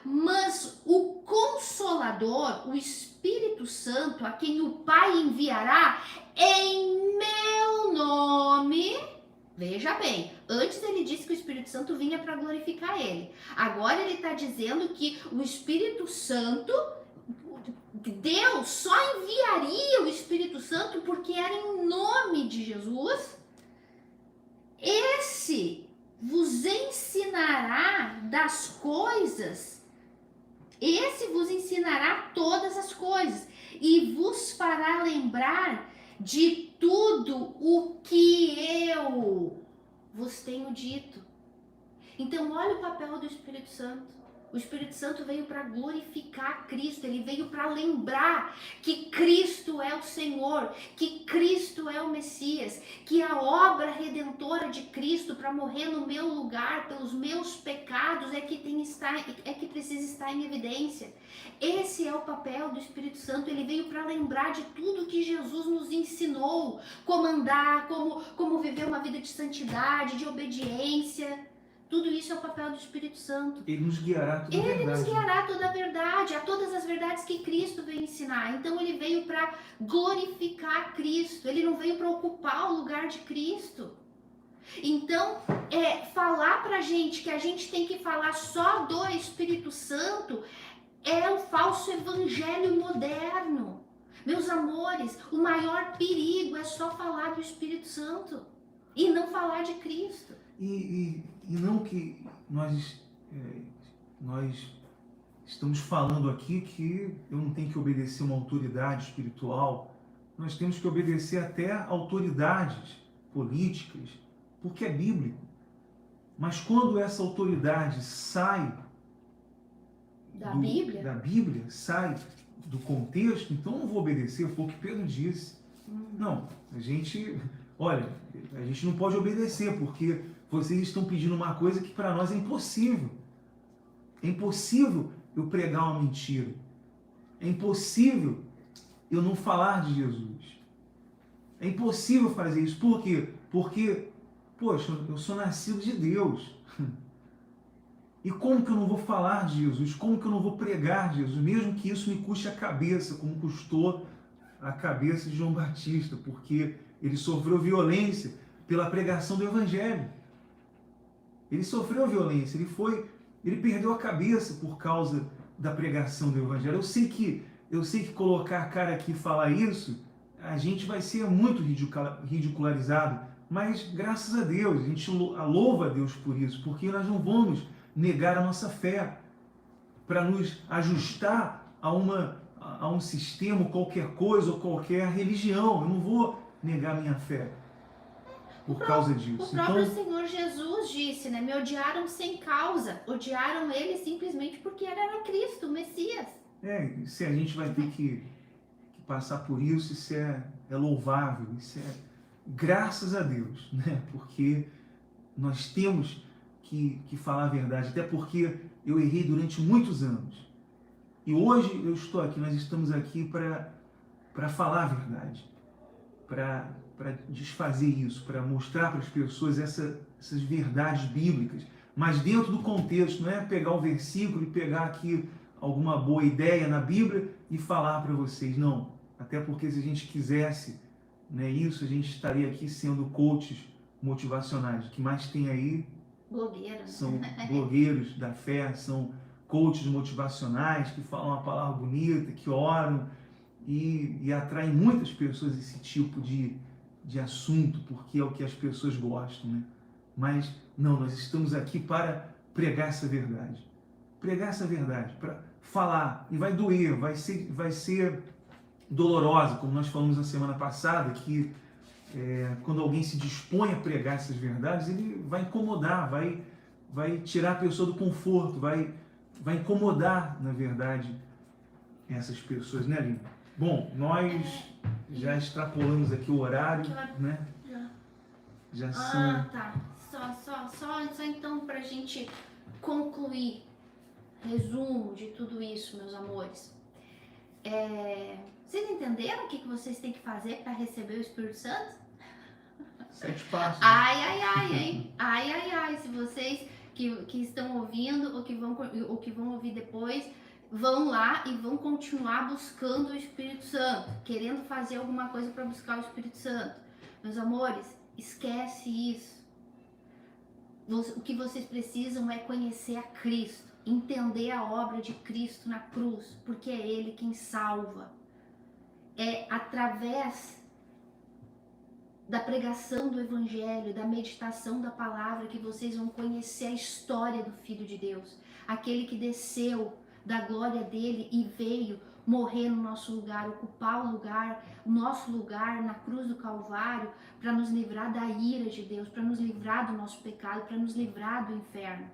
mas o Consolador, o Espírito Santo, a quem o Pai enviará em meu nome. Veja bem, antes ele disse que o Espírito Santo vinha para glorificar ele. Agora ele está dizendo que o Espírito Santo, Deus só enviaria o Espírito Santo porque era em nome de Jesus. Esse vos ensinará das coisas, esse vos ensinará todas as coisas e vos fará lembrar de tudo o que eu vos tenho dito. Então, olha o papel do Espírito Santo. O Espírito Santo veio para glorificar Cristo, ele veio para lembrar que Cristo é o Senhor, que Cristo é o Messias, que a obra redentora de Cristo para morrer no meu lugar, pelos meus pecados, é que precisa estar em evidência. Esse é o papel do Espírito Santo, ele veio para lembrar de tudo que Jesus nos ensinou, como andar, como viver uma vida de santidade, de obediência. Tudo isso é o papel do Espírito Santo. Ele nos guiará a toda a verdade. Ele nos guiará a toda a verdade, a todas as verdades que Cristo veio ensinar. Então ele veio para glorificar Cristo. Ele não veio para ocupar o lugar de Cristo. Então, falar pra gente que a gente tem que falar só do Espírito Santo é o falso evangelho moderno. Meus amores, o maior perigo é só falar do Espírito Santo e não falar de Cristo. E não que nós estamos falando aqui que eu não tenho que obedecer uma autoridade espiritual. Nós temos que obedecer até autoridades políticas, porque é bíblico. Mas quando essa autoridade sai da Bíblia, sai do contexto, então eu não vou obedecer, foi o que Pedro disse. Não, a gente não pode obedecer, porque vocês estão pedindo uma coisa que para nós é impossível. É impossível eu pregar uma mentira. É impossível eu não falar de Jesus. É impossível fazer isso. Por quê? Porque, poxa, eu sou nascido de Deus. E como que eu não vou falar de Jesus? Como que eu não vou pregar de Jesus? Mesmo que isso me custe a cabeça, como custou a cabeça de João Batista, porque ele sofreu violência pela pregação do Evangelho. Ele sofreu violência, ele perdeu a cabeça por causa da pregação do Evangelho. Eu sei que colocar a cara aqui e falar isso, a gente vai ser muito ridicularizado, mas graças a Deus, a gente louva a Deus por isso, porque nós não vamos negar a nossa fé para nos ajustar a um sistema, qualquer coisa ou qualquer religião. Eu não vou negar a minha fé por causa disso. O próprio Senhor Jesus disse, né? Me odiaram sem causa. Odiaram ele simplesmente porque ele era Cristo, o Messias. Se a gente vai ter que passar por isso, isso é louvável, isso é graças a Deus, né? Porque nós temos que falar a verdade, até porque eu errei durante muitos anos. E hoje eu estou aqui, nós estamos aqui para falar a verdade, para desfazer isso, para mostrar para as pessoas essas verdades bíblicas, mas dentro do contexto, não é pegar o versículo e pegar aqui alguma boa ideia na Bíblia e falar para vocês, não. Até porque se a gente quisesse, né, isso, a gente estaria aqui sendo coaches motivacionais. O que mais tem aí são blogueiros da fé, são coaches motivacionais que falam uma palavra bonita, que oram e atraem muitas pessoas esse tipo de assunto, porque é o que as pessoas gostam, né? Mas não, nós estamos aqui para pregar essa verdade. Pregar essa verdade, para falar, e vai doer, vai ser dolorosa, como nós falamos na semana passada, que quando alguém se dispõe a pregar essas verdades, ele vai incomodar, vai tirar a pessoa do conforto, vai incomodar, na verdade, essas pessoas, né, Lina? Bom, nós já extrapolamos aqui o horário, né? Já são... tá. Só então pra gente concluir, resumo de tudo isso, meus amores. Vocês entenderam o que vocês têm que fazer para receber o Espírito Santo? 7 passos. Ai, ai, ai, hein? Ai, ai, ai. Se vocês que estão ouvindo ou que vão ouvir depois, vão lá e vão continuar buscando o Espírito Santo, querendo fazer alguma coisa para buscar o Espírito Santo. Meus amores, esquece isso. O que vocês precisam é conhecer a Cristo, entender a obra de Cristo na cruz, porque é Ele quem salva. É através da pregação do Evangelho, da meditação da palavra, que vocês vão conhecer a história do Filho de Deus, aquele que desceu da glória dele e veio morrer no nosso lugar, ocupar o nosso lugar na cruz do Calvário, para nos livrar da ira de Deus, para nos livrar do nosso pecado, para nos livrar do inferno.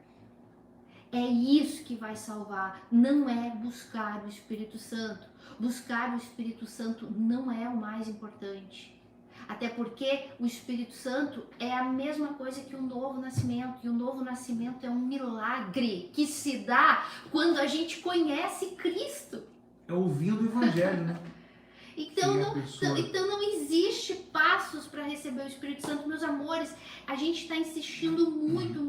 É isso que vai salvar, não é buscar o Espírito Santo. Buscar o Espírito Santo não é o mais importante. Até porque o Espírito Santo é a mesma coisa que o novo nascimento. E o novo nascimento é um milagre que se dá quando a gente conhece Cristo. É ouvindo o Evangelho, né? Então não existe passos para receber o Espírito Santo, meus amores. A gente está insistindo muito.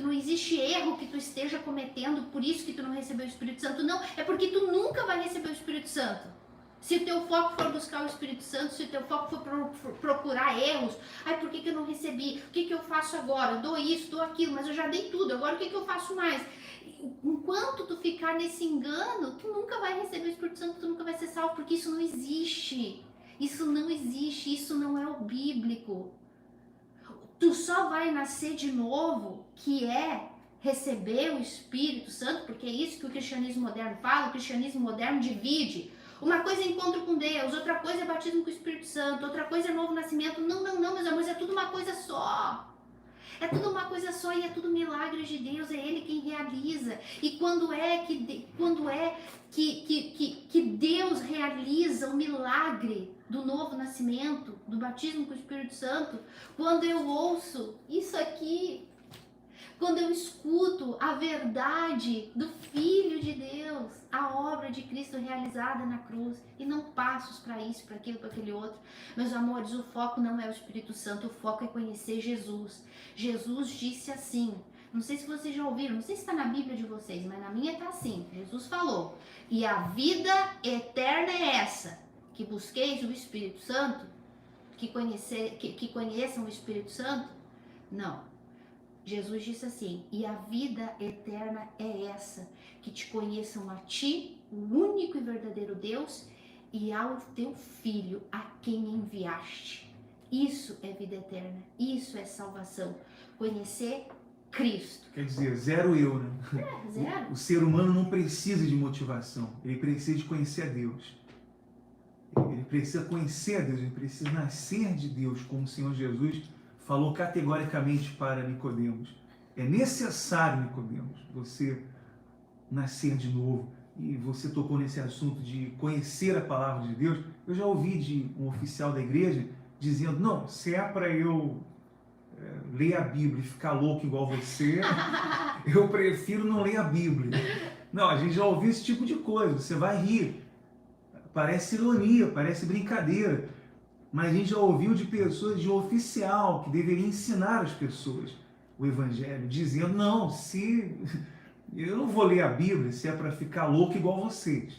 Não existe erro que tu esteja cometendo, por isso que tu não recebeu o Espírito Santo. Não, é porque tu nunca vai receber o Espírito Santo. Se o teu foco for buscar o Espírito Santo, se o teu foco for procurar erros, por que eu não recebi? O que eu faço agora? Eu dou isso, dou aquilo, mas eu já dei tudo, agora o que eu faço mais? Enquanto tu ficar nesse engano, tu nunca vai receber o Espírito Santo, tu nunca vai ser salvo, porque isso não existe. Isso não existe, isso não é o bíblico. Tu só vai nascer de novo, que é receber o Espírito Santo, porque é isso que o cristianismo moderno fala. O cristianismo moderno divide. Uma coisa é encontro com Deus, outra coisa é batismo com o Espírito Santo, outra coisa é novo nascimento. Não, meus amores, é tudo uma coisa só. É tudo uma coisa só e é tudo milagre de Deus, é Ele quem realiza. E quando é que Deus realiza o milagre do novo nascimento, do batismo com o Espírito Santo? Quando eu ouço isso aqui, quando eu escuto a verdade do Filho de Deus, a obra de Cristo realizada na cruz, e não passos para isso, para aquilo, para aquele outro. Meus amores, o foco não é o Espírito Santo, o foco é conhecer Jesus. Jesus disse assim, não sei se vocês já ouviram, não sei se está na Bíblia de vocês, mas na minha está assim. Jesus falou, e a vida eterna é essa, que busqueis o Espírito Santo, que conheçam o Espírito Santo. Não. Jesus disse assim, e a vida eterna é essa, que te conheçam a ti, o único e verdadeiro Deus, e ao teu Filho, a quem enviaste. Isso é vida eterna, isso é salvação, conhecer Cristo. Quer dizer, zero eu, né? Zero. O ser humano não precisa de motivação, ele precisa de conhecer a Deus. Ele precisa conhecer a Deus, ele precisa nascer de Deus, como o Senhor Jesus falou categoricamente para Nicodemos. É necessário, Nicodemos, você nascer de novo. E você tocou nesse assunto de conhecer a palavra de Deus. Eu já ouvi de um oficial da igreja dizendo, não, se é para eu ler a Bíblia e ficar louco igual você, eu prefiro não ler a Bíblia. Não, a gente já ouviu esse tipo de coisa, você vai rir. Parece ironia, parece brincadeira. Mas a gente já ouviu de pessoas, de um oficial que deveria ensinar as pessoas o Evangelho, dizendo, não, eu não vou ler a Bíblia se é para ficar louco igual vocês.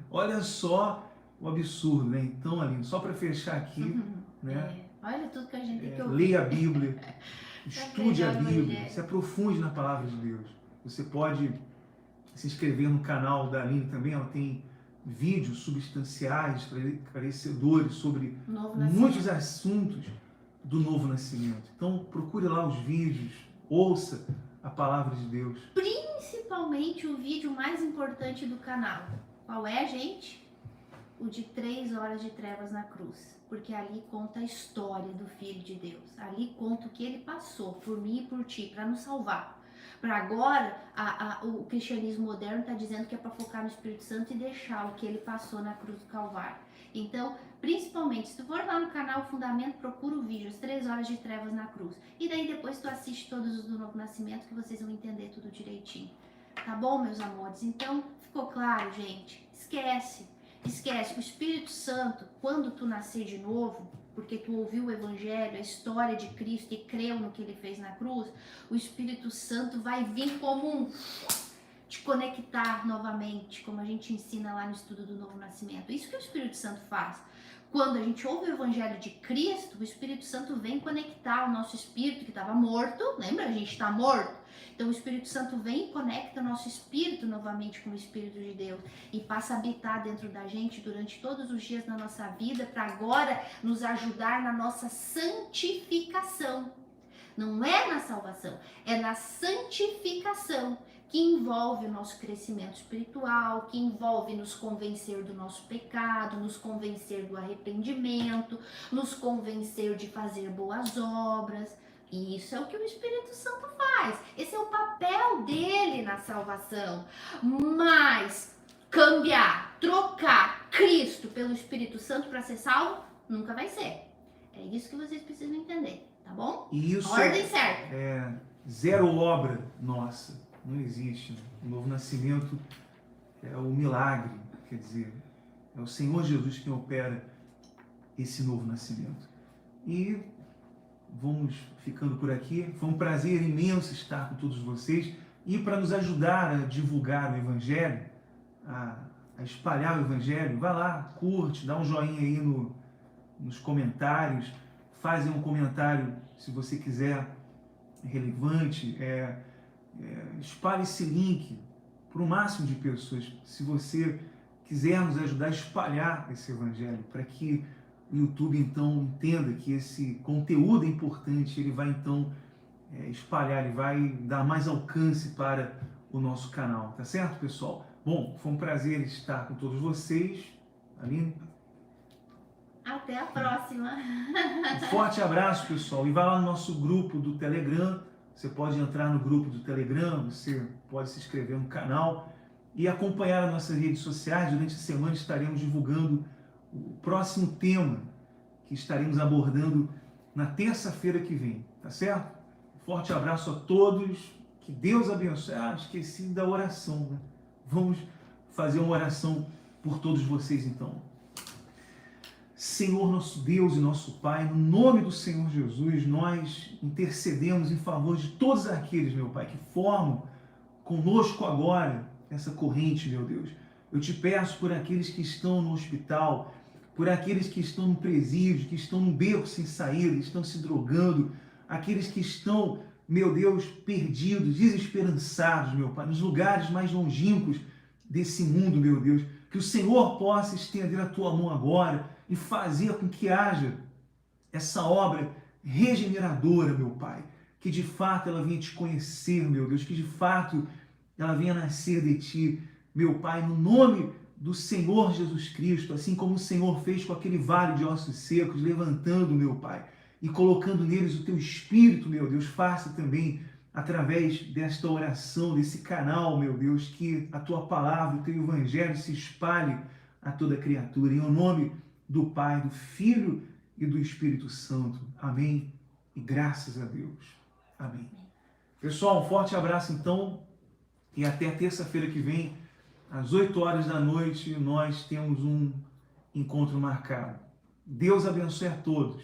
Olha só o absurdo, né? Então, Aline, só para fechar aqui, né? Olha tudo que a gente tem que ouvir. Leia a Bíblia, estude a Bíblia, se aprofunde na palavra de Deus. Você pode se inscrever no canal da Aline também, ela tem vídeos substanciais, esclarecedores sobre muitos assuntos do novo nascimento. Então procure lá os vídeos, ouça a palavra de Deus. Principalmente o vídeo mais importante do canal. Qual é, gente? O de 3 horas de trevas na cruz. Porque ali conta a história do Filho de Deus. Ali conta o que ele passou por mim e por ti, para nos salvar. Para agora, o cristianismo moderno está dizendo que é para focar no Espírito Santo e deixar o que ele passou na cruz do Calvário. Então, principalmente, se tu for lá no canal Fundamento, procura o vídeo, as 3 horas de trevas na cruz. E daí depois tu assiste todos os do Novo Nascimento, que vocês vão entender tudo direitinho. Tá bom, meus amores? Então, ficou claro, gente? Esquece. O Espírito Santo, quando tu nascer de novo, porque tu ouviu o Evangelho, a história de Cristo e creu no que Ele fez na cruz, o Espírito Santo vai vir como te conectar novamente, como a gente ensina lá no estudo do Novo Nascimento. Isso que o Espírito Santo faz. Quando a gente ouve o Evangelho de Cristo, o Espírito Santo vem conectar o nosso espírito que estava morto. Lembra? A gente está morto. Então o Espírito Santo vem e conecta o nosso espírito novamente com o Espírito de Deus e passa a habitar dentro da gente durante todos os dias da nossa vida para agora nos ajudar na nossa santificação. Não é na salvação, é na santificação, que envolve o nosso crescimento espiritual, que envolve nos convencer do nosso pecado, nos convencer do arrependimento, nos convencer de fazer boas obras. E isso é o que o Espírito Santo faz. Esse é o papel dele na salvação. Mas cambiar, trocar Cristo pelo Espírito Santo para ser salvo, nunca vai ser. É isso que vocês precisam entender, tá bom? E isso Ordem certa. É zero obra nossa. Não existe. O novo nascimento é o milagre, quer dizer, é o Senhor Jesus quem opera esse novo nascimento. E vamos ficando por aqui. Foi um prazer imenso estar com todos vocês e para nos ajudar a divulgar o Evangelho, a espalhar o Evangelho, vai lá, curte, dá um joinha aí nos comentários, faz um comentário se você quiser relevante, espalhe esse link para o máximo de pessoas. Se você quiser nos ajudar a espalhar esse Evangelho, para que o YouTube então entenda que esse conteúdo é importante, ele vai então espalhar, ele vai dar mais alcance para o nosso canal, tá certo, pessoal? Bom, foi um prazer estar com todos vocês. Aline? Até a próxima! Um forte abraço, pessoal, e vai lá no nosso grupo do Telegram. Você pode entrar no grupo do Telegram, você pode se inscrever no canal e acompanhar as nossas redes sociais. Durante a semana estaremos divulgando o próximo tema que estaremos abordando na terça-feira que vem, tá certo? Forte abraço a todos, que Deus abençoe. Esqueci da oração, né? Vamos fazer uma oração por todos vocês então. Senhor nosso Deus e nosso Pai, no nome do Senhor Jesus, nós intercedemos em favor de todos aqueles, meu Pai, que formam conosco agora essa corrente, meu Deus. Eu te peço por aqueles que estão no hospital, por aqueles que estão no presídio, que estão no beco sem saída, estão se drogando, aqueles que estão, meu Deus, perdidos, desesperançados, meu Pai, nos lugares mais longínquos desse mundo, meu Deus, que o Senhor possa estender a tua mão agora e fazer com que haja essa obra regeneradora, meu Pai, que de fato ela venha te conhecer, meu Deus, que de fato ela venha nascer de ti, meu Pai, no nome do Senhor Jesus Cristo, assim como o Senhor fez com aquele vale de ossos secos, levantando, meu Pai, e colocando neles o teu Espírito, meu Deus, faça também através desta oração, desse canal, meu Deus, que a tua palavra, o teu Evangelho se espalhe a toda criatura, em nome do Pai, do Filho e do Espírito Santo. Amém. E graças a Deus. Amém. Pessoal, um forte abraço então e até terça-feira que vem, às 8 horas da noite, nós temos um encontro marcado. Deus abençoe a todos.